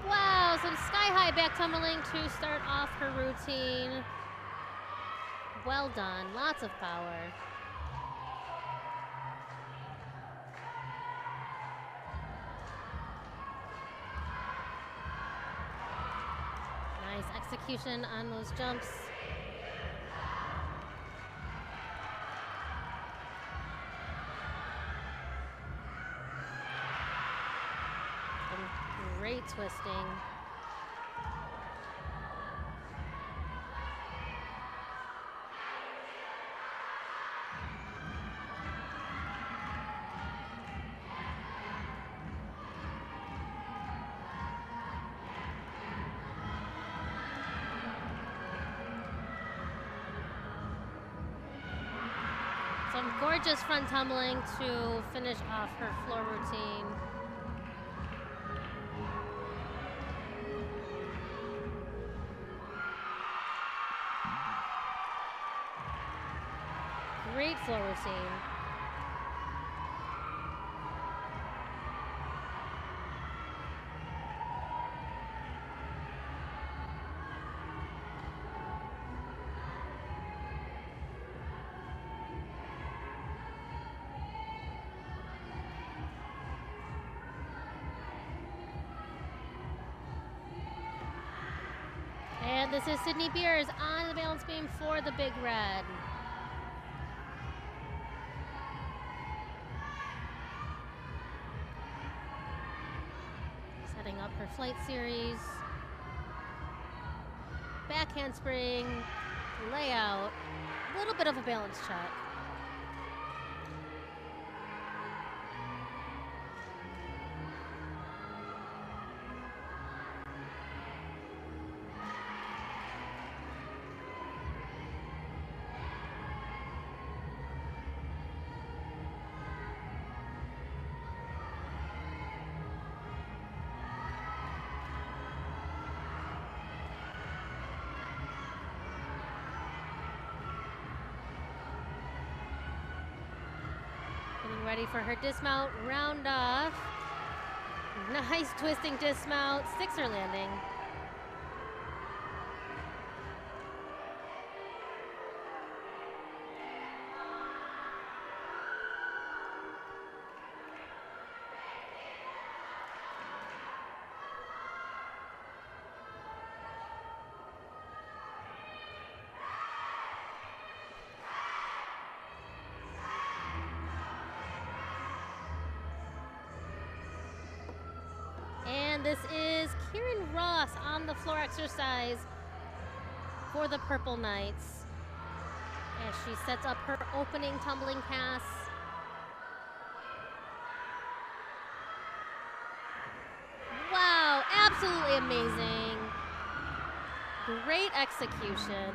Wow, some sky-high back tumbling to start off her routine. Well done, lots of power. Nice execution on those jumps. Some great twisting. Some gorgeous front tumbling to finish off her floor routine. Great floor routine. And this is Sydney Beers on the balance beam for the Big Red. Setting up her flight series. Back handspring, layout, a little bit of a balance check. Ready for her dismount, round off. Nice twisting dismount, sixer landing. And this is Kieran Ross on the floor exercise for the Purple Knights as she sets up her opening tumbling pass. Wow, absolutely amazing. Great execution.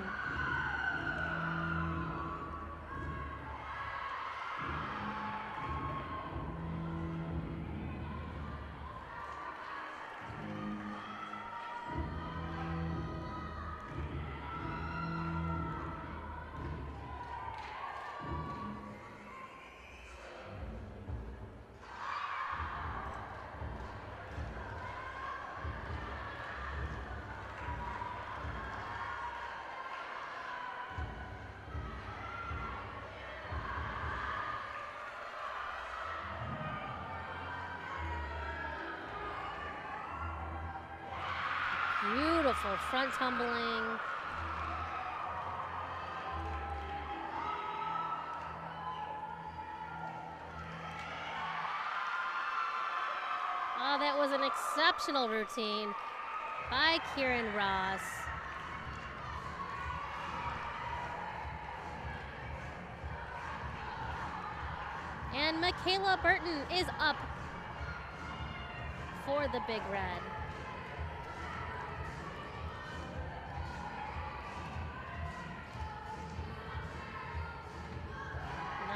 Beautiful front tumbling. Oh, that was an exceptional routine by Kieran Ross. And Michaela Burton is up for the Big Red.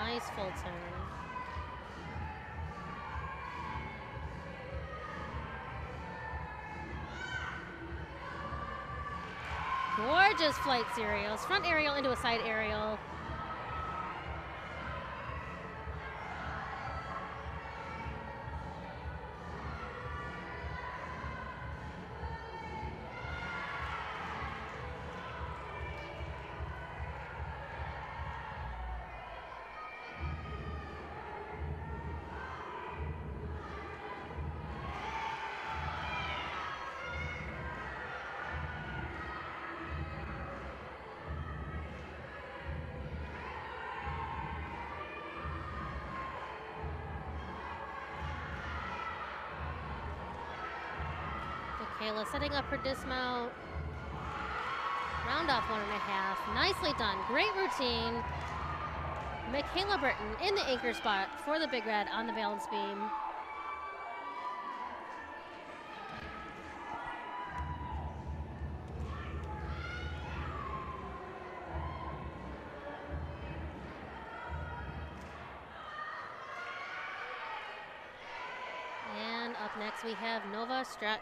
Nice full turn. Gorgeous flight aerials, front aerial into a side aerial. Kayla setting up her dismount. Round off 1.5. Nicely done. Great routine. Michaela Britton in the anchor spot for the Big Red on the balance beam. And up next we have Nova Struck.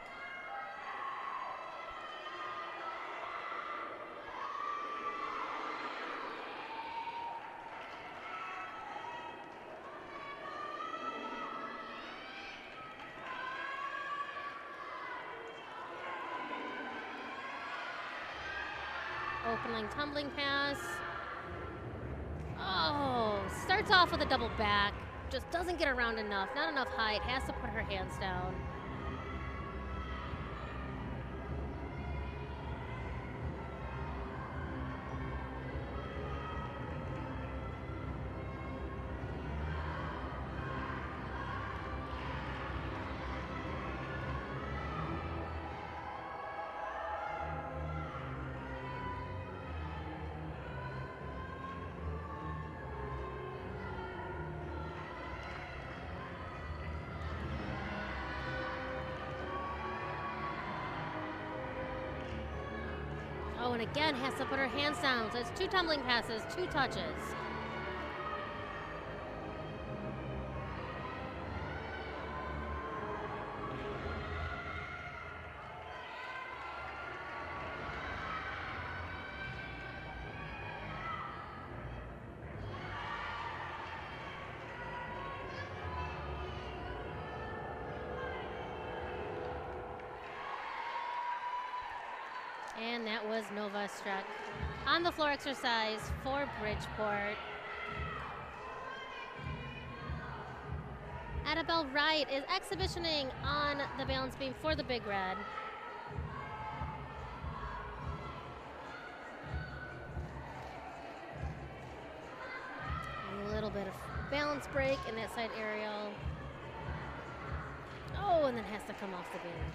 Opening tumbling pass. Oh, starts off with a double back. Just doesn't get around enough. Not enough height. Has to put her hands down. Oh, and again has to put her hands down. So it's 2 tumbling passes, 2 touches. And that was Nova Struck on the floor exercise for Bridgeport. Annabelle Wright is exhibitioning on the balance beam for the Big Red. A little bit of balance break in that side aerial. Oh, and then has to come off the beam.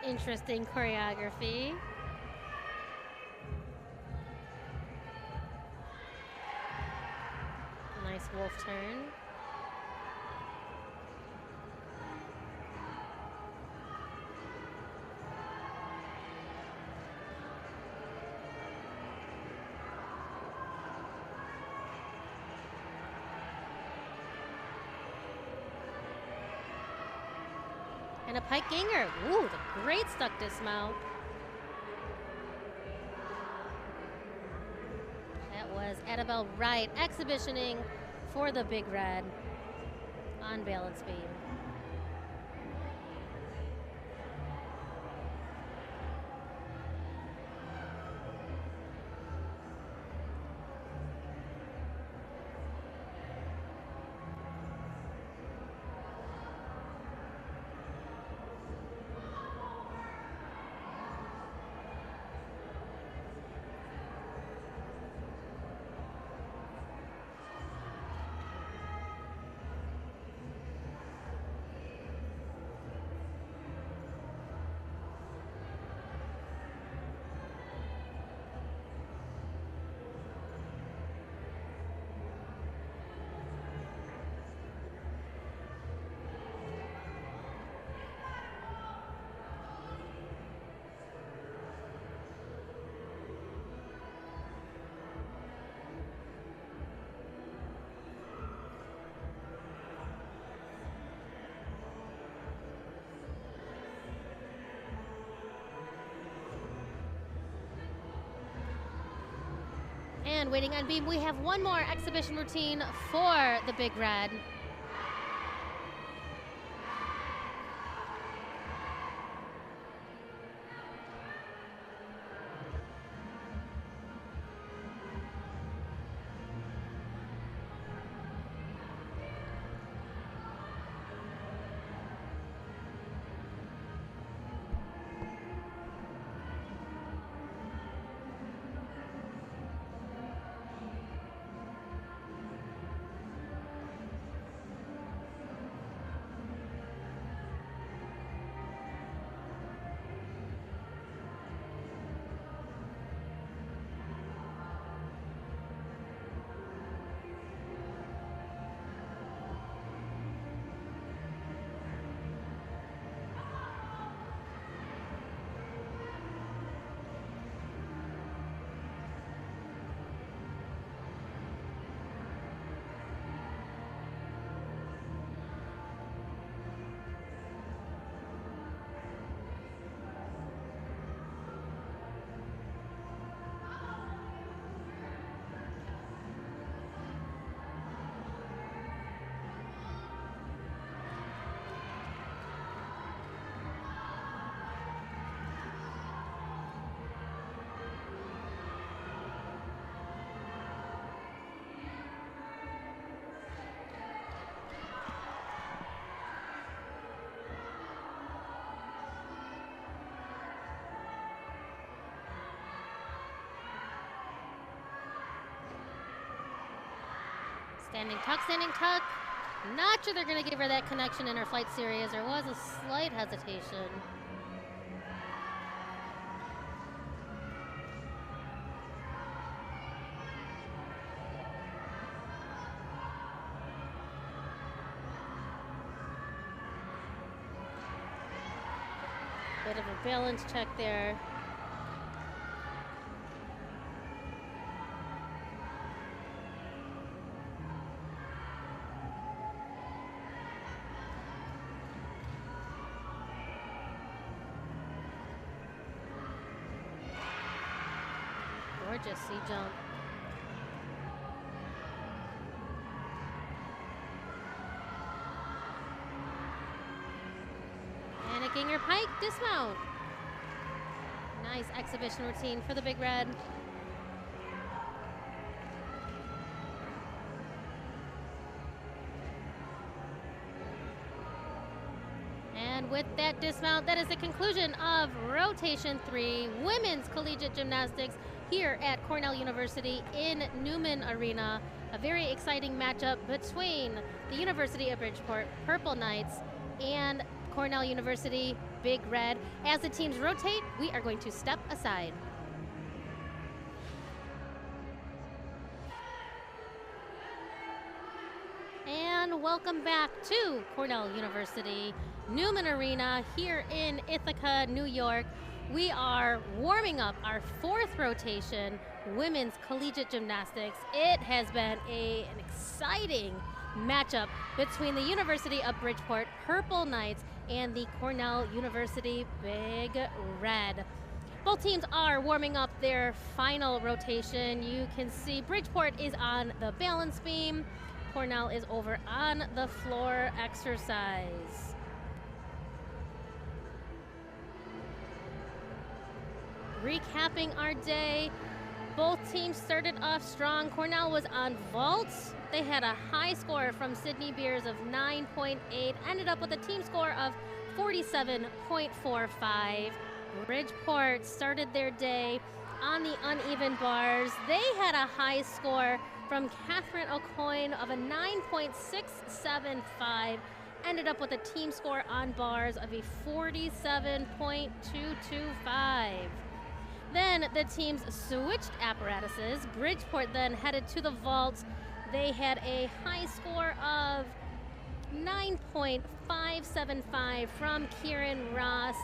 Interesting choreography. Nice wolf turn. And a pike ganger. Ooh, the great stuck dismount. That was Annabelle Wright exhibitioning for the Big Red on balance beam. And waiting on beam, we have one more exhibition routine for the Big Red. Standing tuck, standing tuck. Not sure they're going to give her that connection in her flight series. There was a slight hesitation. Bit of a balance check there. Gorgeous sea jump. Panicking her pike, dismount. Nice exhibition routine for the Big Red. And with that dismount, that is the conclusion of Rotation 3 Women's Collegiate Gymnastics here at Cornell University in Newman Arena. A very exciting matchup between the University of Bridgeport Purple Knights and Cornell University Big Red. As the teams rotate, we are going to step aside. And welcome back to Cornell University Newman Arena here in Ithaca, New York. We are warming up our fourth rotation, Women's Collegiate Gymnastics. It has been an exciting matchup between the University of Bridgeport Purple Knights and the Cornell University Big Red. Both teams are warming up their final rotation. You can see Bridgeport is on the balance beam. Cornell is over on the floor exercise. Recapping our day, both teams started off strong. Cornell was on vaults. They had a high score from Sydney Beers of 9.8, ended up with a team score of 47.45. Bridgeport started their day on the uneven bars. They had a high score from Catherine O'Coin of a 9.675, ended up with a team score on bars of a 47.225. Then the teams switched apparatuses. Bridgeport then headed to the vaults. They had a high score of 9.575 from Kieran Ross,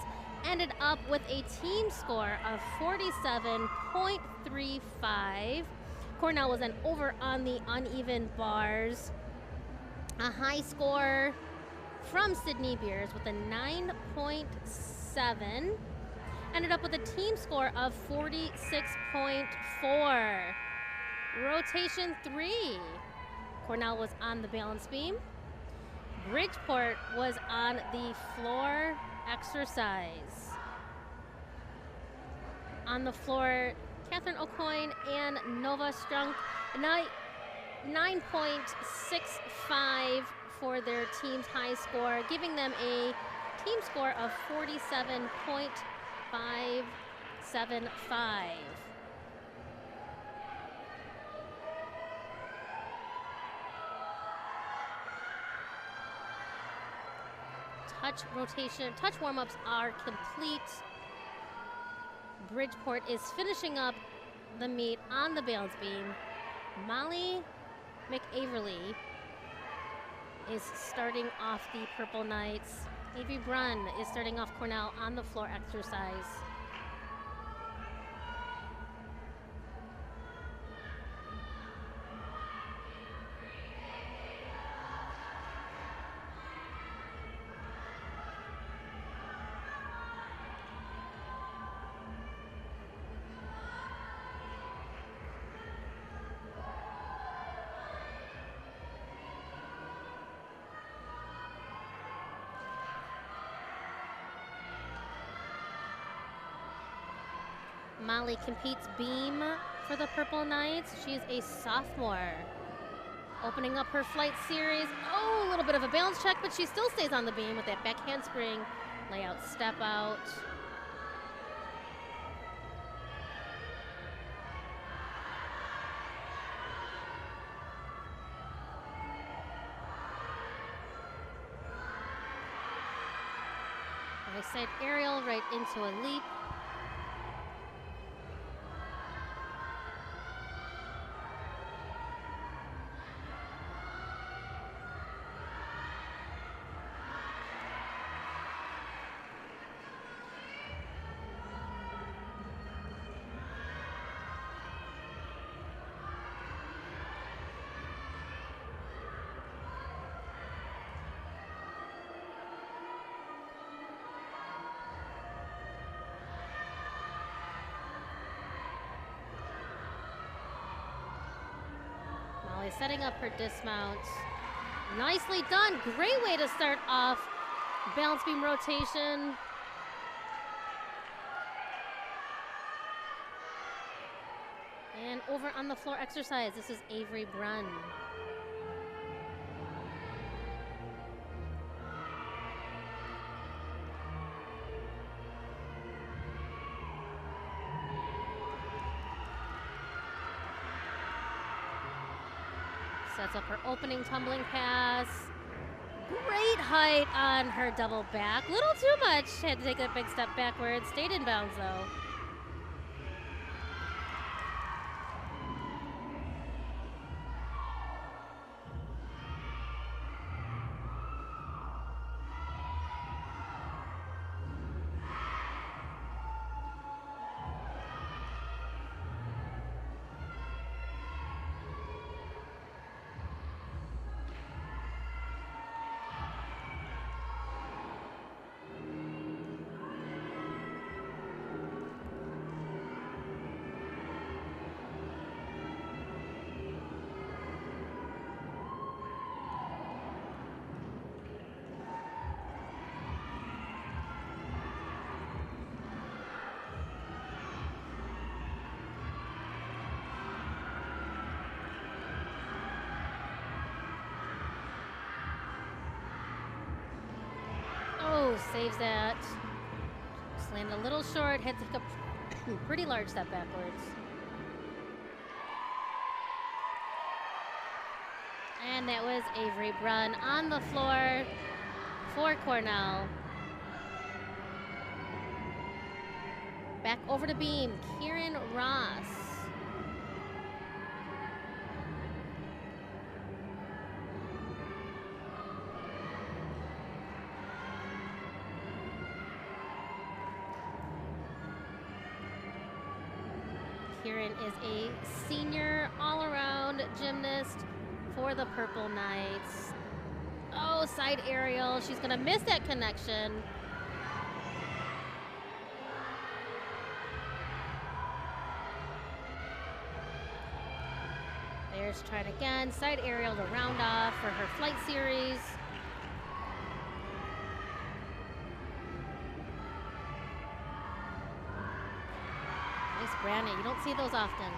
ended up with a team score of 47.35. Cornell was then over on the uneven bars. A high score from Sydney Beers with a 9.7. Ended up with a team score of 46.4. Rotation 3. Cornell was on the balance beam. Bridgeport was on the floor exercise. On the floor, Catherine O'Coin and Nova Strunk, 9.65 for their team's high score, giving them a team score of 47.575. Touch warm-ups are complete. Bridgeport is finishing up the meet on the balance beam. Molly McAverly is starting off the Purple Knights. Avery Brunn is starting off Cornell on the floor exercise. Molly competes beam for the Purple Knights. She is a sophomore. Opening up her flight series. Oh, a little bit of a balance check, but she still stays on the beam with that back handspring, layout step out. Right side aerial right into a leap. Setting up her dismount. Nicely done. Great way to start off balance beam rotation. And over on the floor exercise, this is Avery Brunn. Sets up her opening tumbling pass. Great height on her double back. Little too much. Had to take a big step backwards. Stayed in bounds though. Saves that. Just landed a little short, had to take a pretty large step backwards. And that was Avery Brunn on the floor for Cornell. Back over to beam, Kieran Ross. Kieran is a senior all-around gymnast for the Purple Knights. Oh, side aerial. She's going to miss that connection. Here's trying again. Side aerial to round off for her flight series. Nice Brandy. You don't see those often.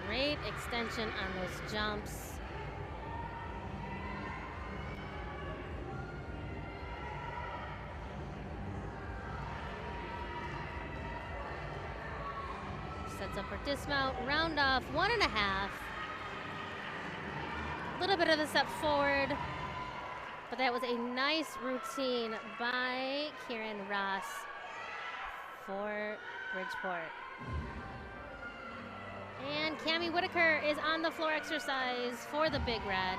Great extension on those jumps. Sets up her dismount, round off 1.5. A little bit of the step forward, but that was a nice routine by Kieran Ross for Bridgeport. And Cammie Whitaker is on the floor exercise for the Big Red.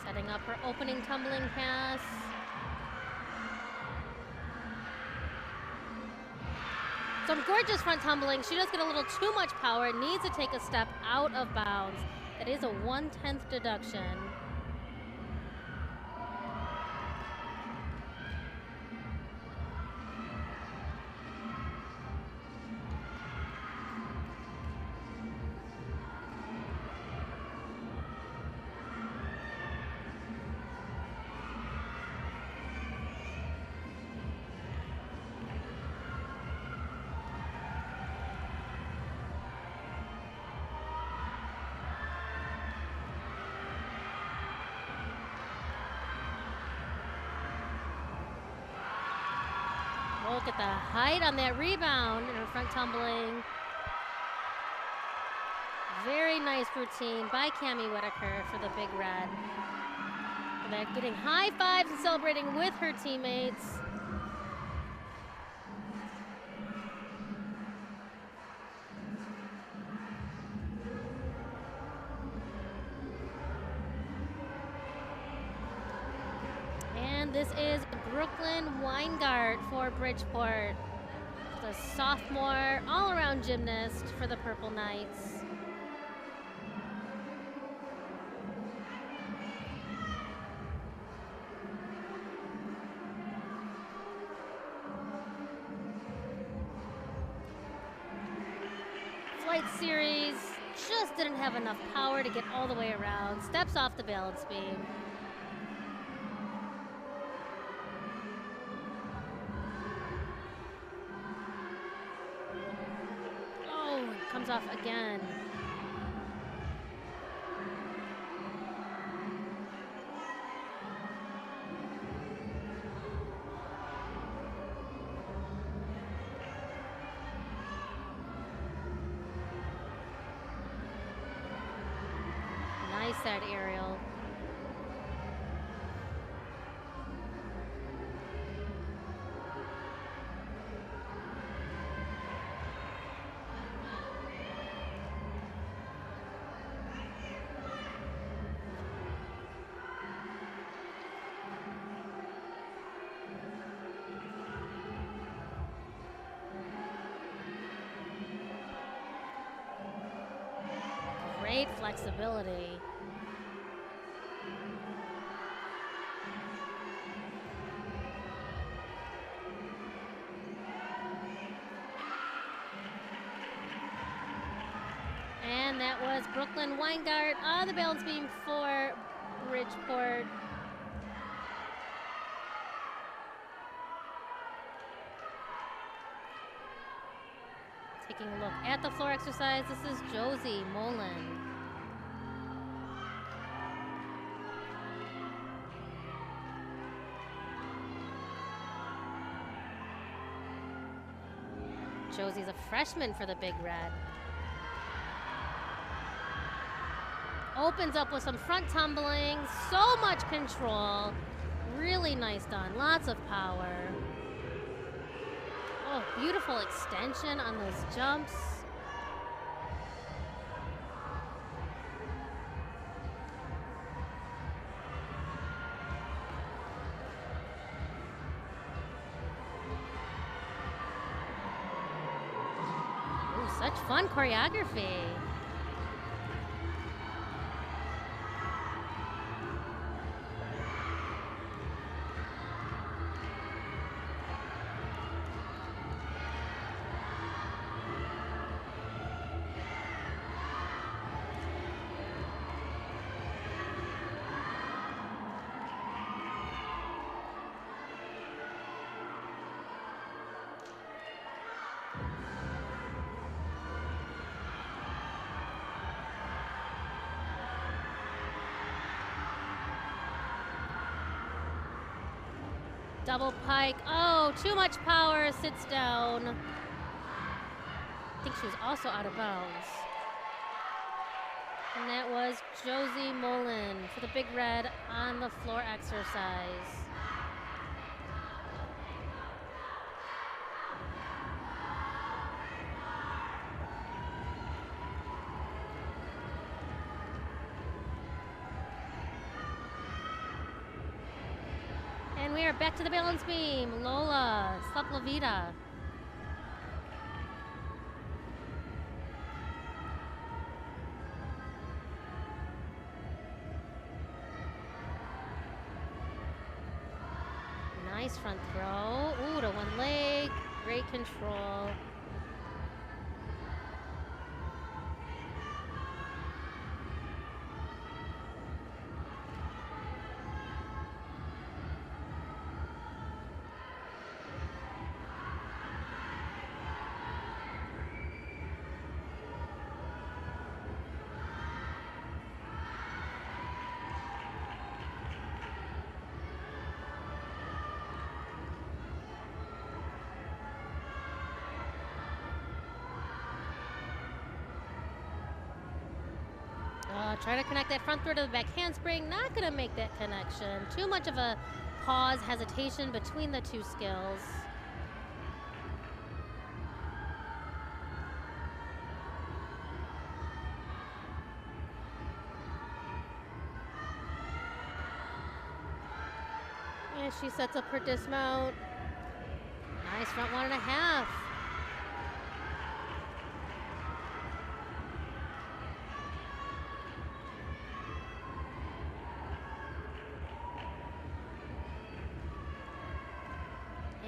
Setting up her opening tumbling pass. Some gorgeous front tumbling. She does get a little too much power. Needs to take a step out of bounds. That is a 1/10 deduction. Look at the height on that rebound in her front tumbling. Very nice routine by Cammie Whitaker for the Big Red. They're getting high fives and celebrating with her teammates. And this is Brooklyn Weingart for Bridgeport. The sophomore all-around gymnast for the Purple Knights. Flight series just didn't have enough power to get all the way around. Steps off the balance beam. Comes off again. Nice side aerial. Great flexibility. And that was Brooklyn Weingart on the balance beam for Bridgeport. Taking a look at the floor exercise, this is Josie Mullen. Josie's a freshman for the Big Red. Opens up with some front tumbling, so much control. Really nice done, lots of power. Oh, beautiful extension on those jumps. Ooh, such fun choreography. Double pike. Oh, too much power. Sits down. I think she was also out of bounds. And that was Josie Mullen for the Big Red on the floor exercise. And we are back to the balance beam. Lola Saplavita. Nice front throw. Ooh, to one leg. Great control. Try to connect that front throw to the back handspring. Not going to make that connection. Too much of a pause, hesitation between the two skills. And she sets up her dismount. Nice front 1.5.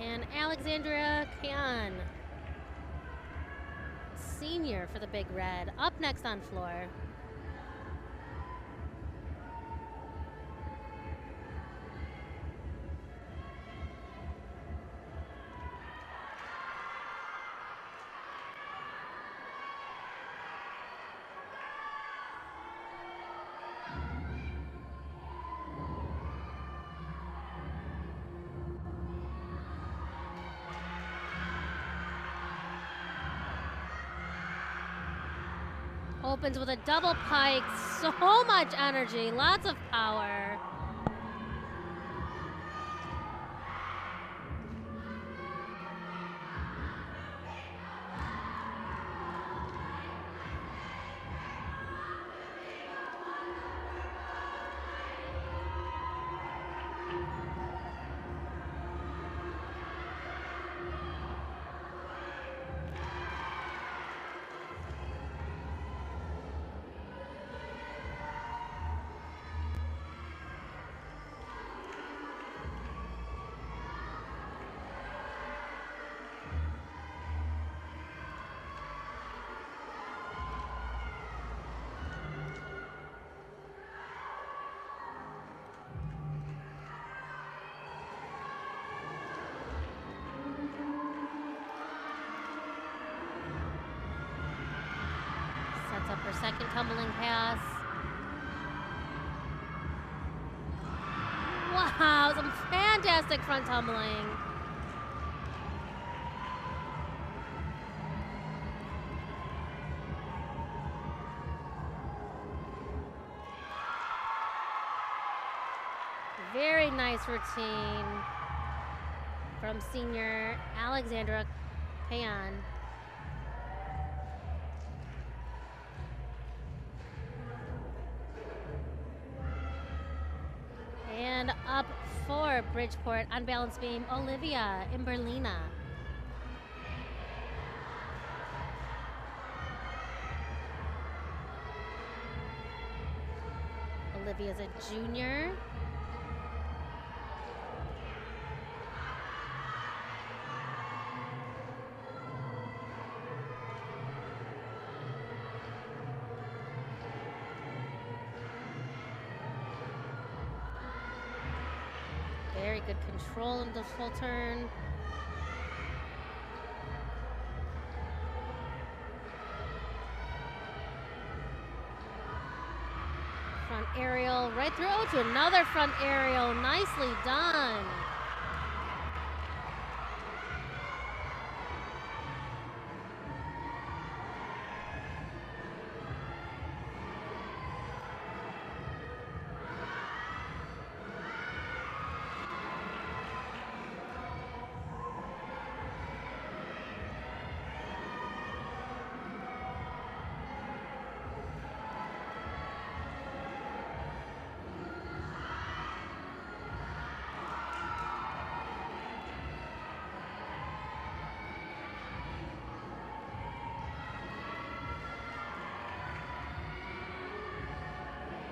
And Alexandria Kian, senior for the Big Red, up next on floor. Opens with a double pike, so much energy, lots of power. Up her second tumbling pass. Wow, some fantastic front tumbling. Very nice routine from senior Alexandra Payon. And up for Bridgeport on balance beam, Olivia Imberlina. Olivia's a junior. Very good control in the full turn. Front aerial right through. Oh, to another front aerial. Nicely done.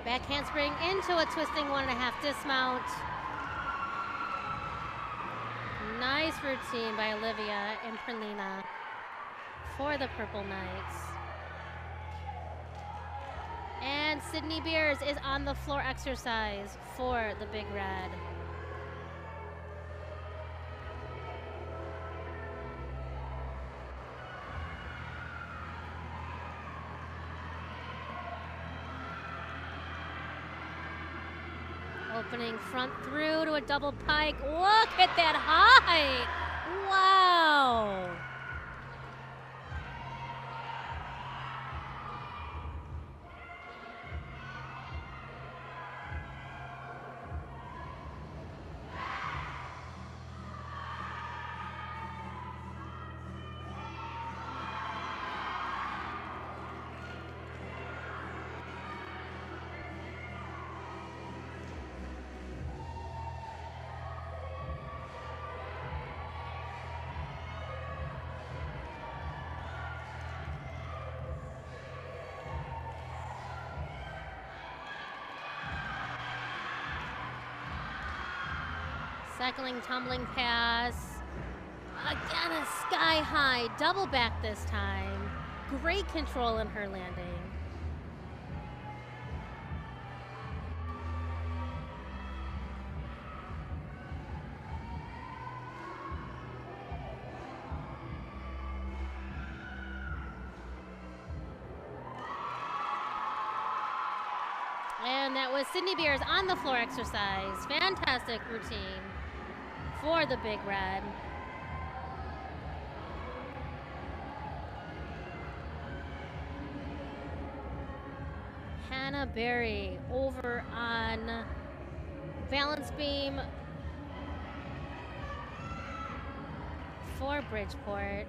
Back handspring into a twisting 1.5 dismount. Nice routine by Olivia Imberlina for the Purple Knights. And Sydney Beers is on the floor exercise for the Big Red. Opening front through to a double pike. Look at that height. Wow. Cycling, tumbling pass. Again, a sky high, double back this time. Great control in her landing. And that was Sydney Beers on the floor exercise. Fantastic routine for the Big Red. Hannah Berry over on balance beam for Bridgeport.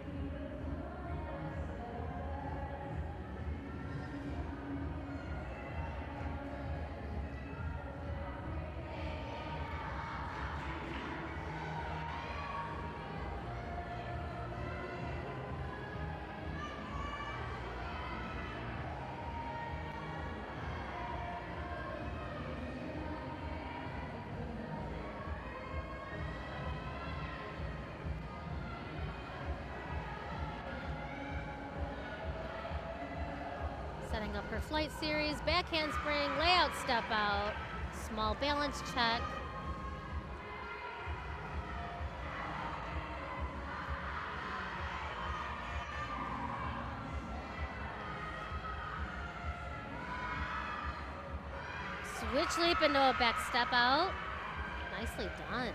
Setting up her flight series, back handspring, layout step out, small balance check. Switch leap into a back step out. Nicely done.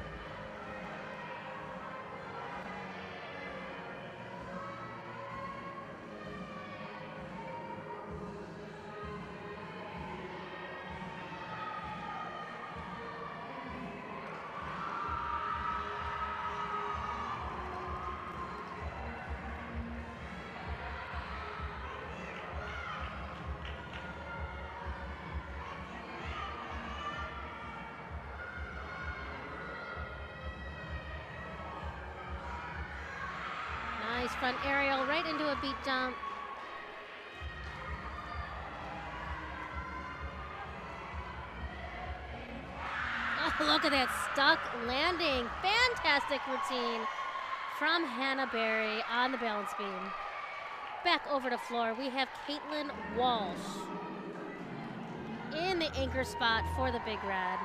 front aerial right into a beat jump. Oh, look at that stuck landing. Fantastic routine from Hannah Berry on the balance beam. Back over to floor, we have Caitlin Walsh in the anchor spot for the Big Red.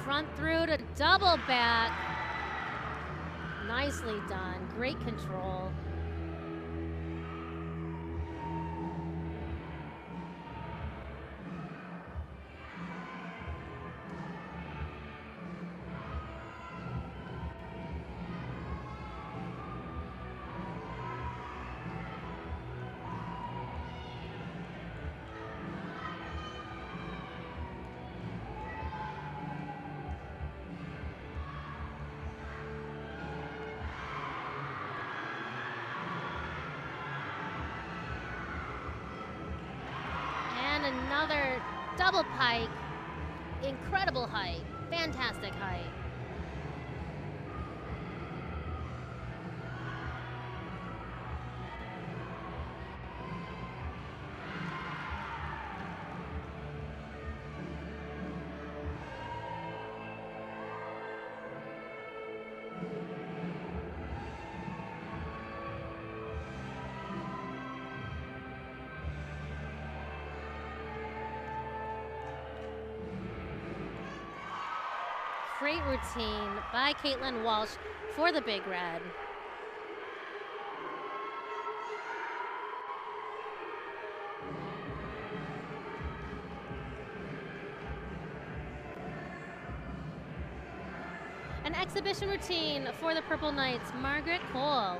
Front through to double back. Nicely done, great control. Another double pike. Incredible height. Fantastic height. Great routine by Caitlin Walsh for the Big Red. An exhibition routine for the Purple Knights, Margaret Cole.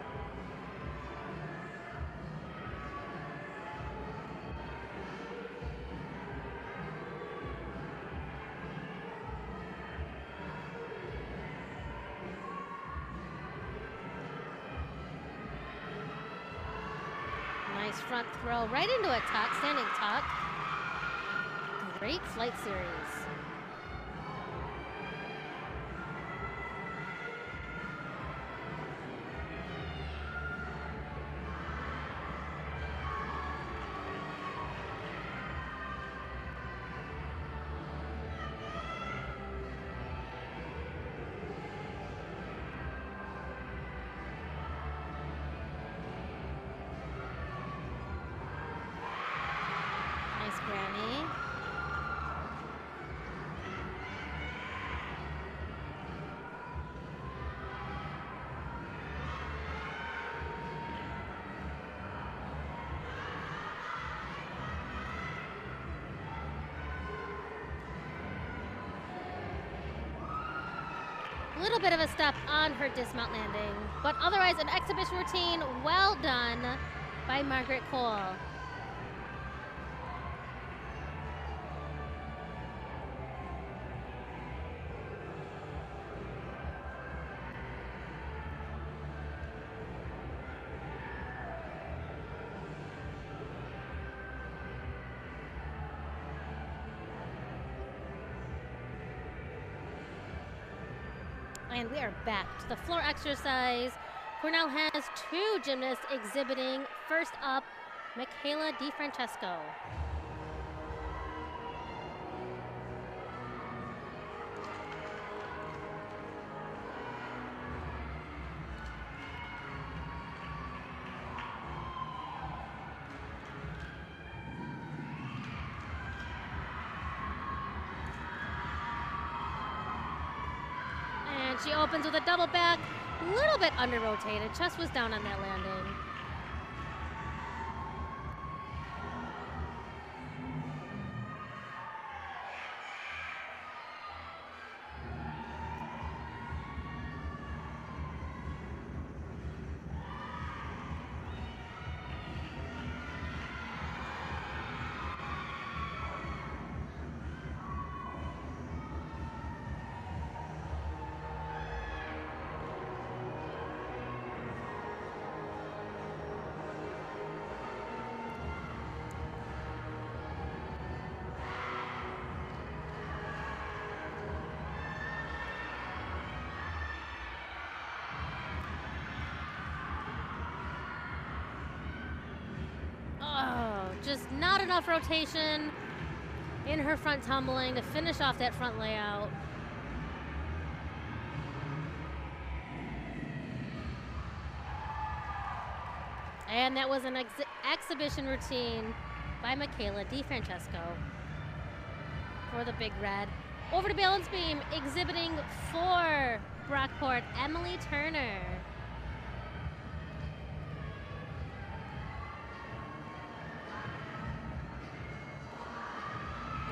Nice front throw right into a tuck, standing tuck. Great flight series. Granny. A little bit of a step on her dismount landing, but otherwise an exhibition routine well done by Margaret Cole. And we are back to the floor exercise. Cornell has two gymnasts exhibiting. First up, Michaela DiFrancesco. She opens with a double back, a little bit under rotated. Chest was down on that landing. just not enough rotation in her front tumbling to finish off that front layout. And that was an exhibition routine by Michaela DiFrancesco for the Big Red. Over to balance beam, exhibiting for Bridgeport, Emily Turner.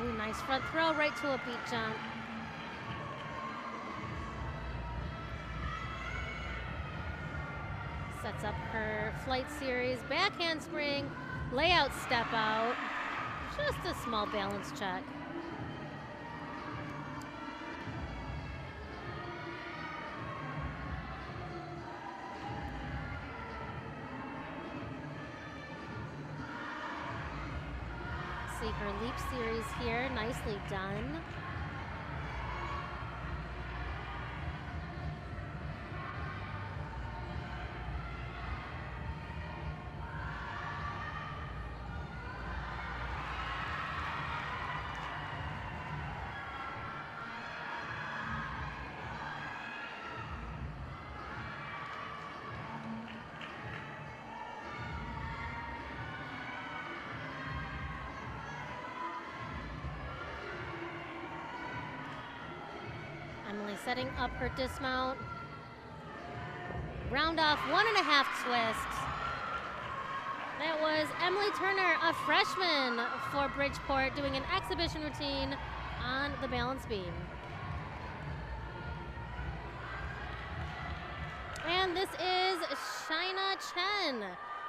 Ooh, nice front throw right to a beat jump. Sets up her flight series, back handspring, layout step out. Just a small balance check. See her leap series here, nicely done. Emily setting up her dismount. Round off 1.5 twist. That was Emily Turner, a freshman for Bridgeport, doing an exhibition routine on the balance beam. And this is Shaina Chen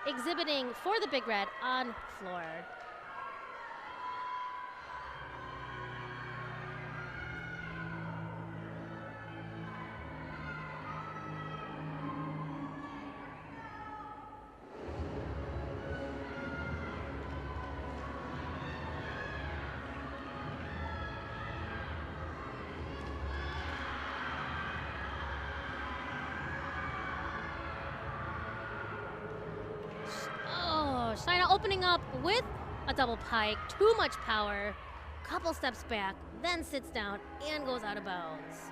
exhibiting for the Big Red on floor. Shaina opening up with a double pike, too much power, couple steps back, then sits down and goes out of bounds.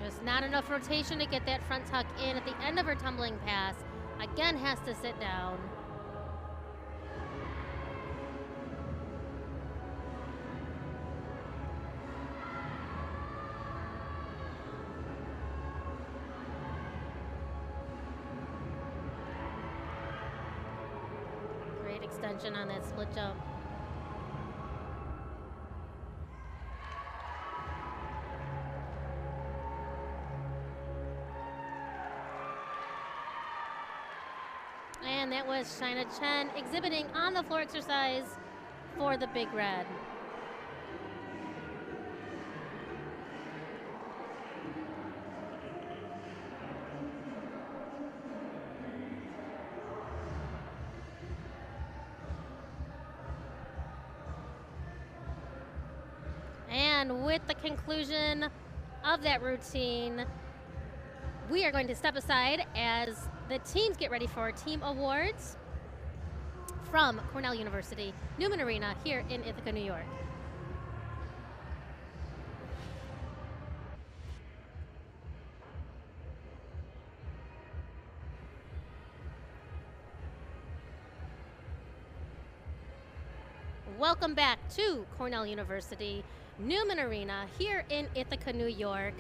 Just not enough rotation to get that front tuck in at the end of her tumbling pass. Again, has to sit down. Great extension on that split jump. And that was Shaina Chen exhibiting on the floor exercise for the Big Red. And with the conclusion of that routine, we are going to step aside as the teams get ready for team awards from Cornell University, Newman Arena here in Ithaca, New York. Welcome back to Cornell University, Newman Arena here in Ithaca, New York.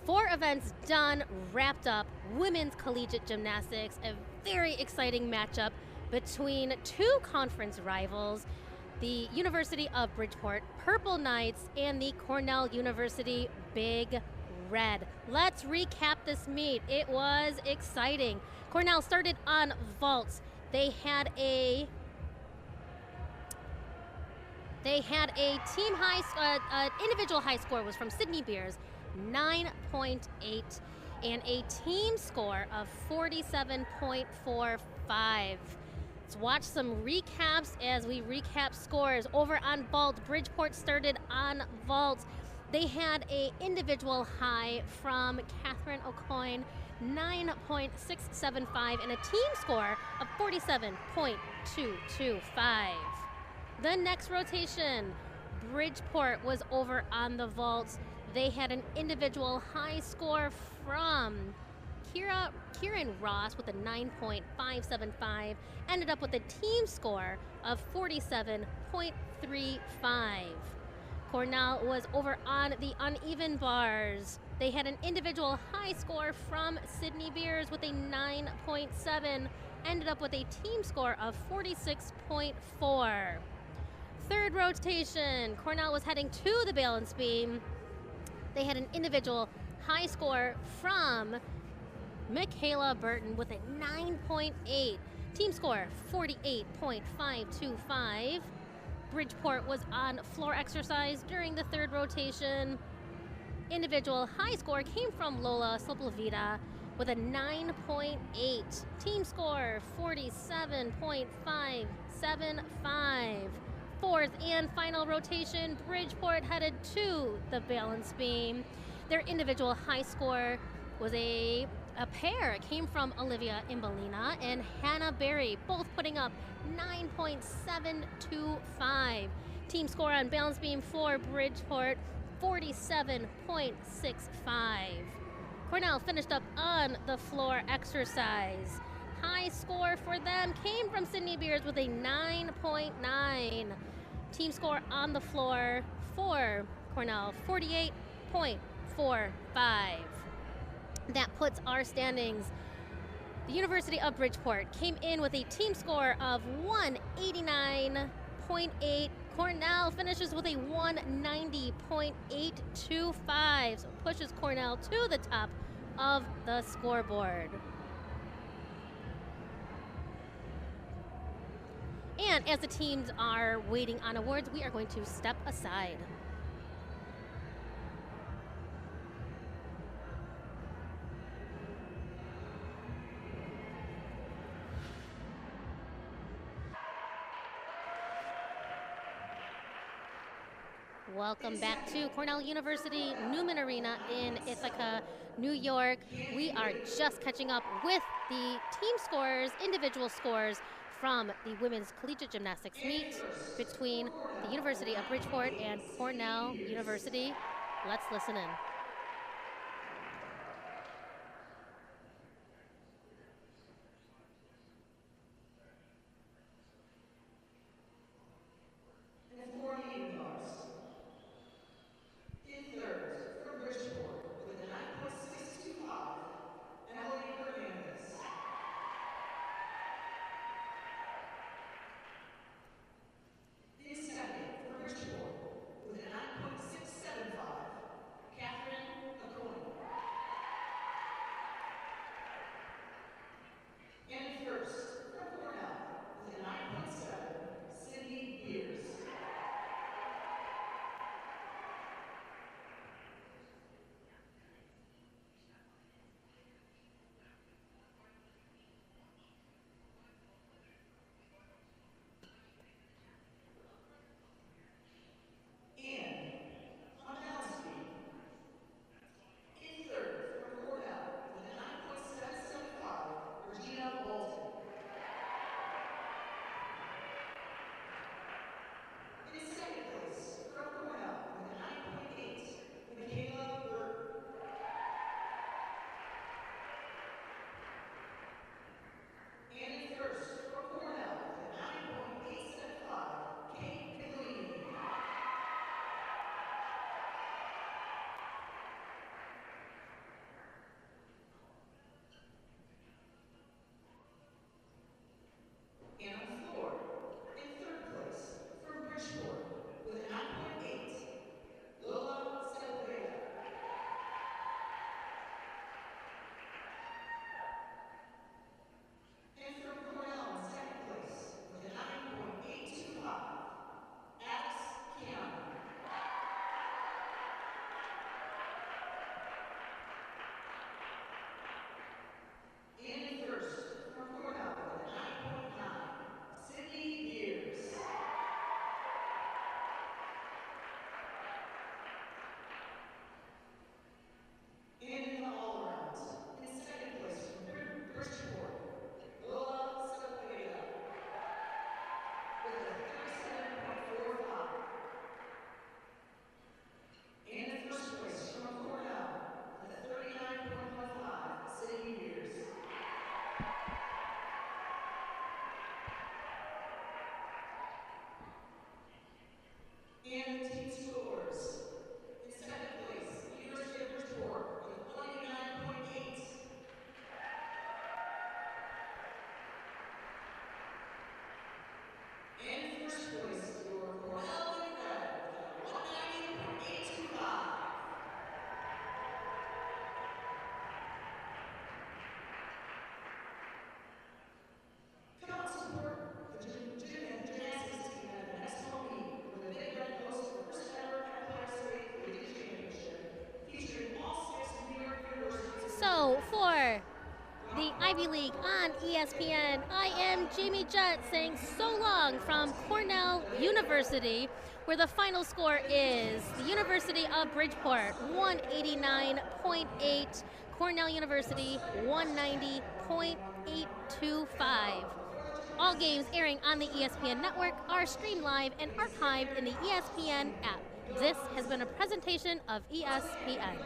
4 events done, wrapped up, women's collegiate gymnastics, a very exciting matchup between 2 conference rivals, the University of Bridgeport Purple Knights and the Cornell University Big Red. Let's recap this meet. It was exciting. Cornell started on vaults. They had a They had a individual high score was from Sydney Beers, 9.8, and a team score of 47.45. Let's watch some recaps as we recap scores. Over on vault, Bridgeport started on vault. They had a individual high from Catherine O'Coin, 9.675, and a team score of 47.225. The next rotation, Bridgeport was over on the vault. They had an individual high score from Kieran Ross with a 9.575, ended up with a team score of 47.35. Cornell was over on the uneven bars. They had an individual high score from Sydney Beers with a 9.7, ended up with a team score of 46.4. Third rotation, Cornell was heading to the balance beam. They had an individual high score from Michaela Burton with a 9.8. Team score 48.525. Bridgeport was on floor exercise during the third rotation. Individual high score came from Lola Soplavita with a 9.8. Team score 47.575. Fourth and final rotation, Bridgeport headed to the balance beam. Their individual high score was a pair. It came from Olivia Imbolina and Hannah Berry, both putting up 9.725. Team score on balance beam for Bridgeport, 47.65. Cornell finished up on the floor exercise. High score for them came from Sydney Beers with a 9.9. Team score on the floor for Cornell, 48.45. That puts our standings. The University of Bridgeport came in with a team score of 189.8. Cornell finishes with a 190.825, so pushes Cornell to the top of the scoreboard. And as the teams are waiting on awards, we are going to step aside. Welcome back to Cornell University Newman Arena in Ithaca, New York. We are just catching up with the team scores, individual scores from the women's collegiate gymnastics meet between the University of Bridgeport and Cornell University. Let's listen in. And the 48 bars. In third, from Bridgeport, with a 9.625, Emily Hernandez. In second, from Bridgeport, with a 9.675, Catherine and team scores. In second place, University of Bridgeport with 189.8. And first place, your Cornell in red with a 190.825. Come out support the gym and gymnastics team at the next home meet, where the Big Red hosts the first ever Empire State Collegiate Championship, featuring all 6 New York universities. So for the Ivy League on ESPN, I am Jamie Jett saying so long from Cornell University, where the final score is the University of Bridgeport 189.8, Cornell University 190.825. All games airing on the ESPN network are streamed live and archived in the ESPN app. This has been a presentation of ESPN.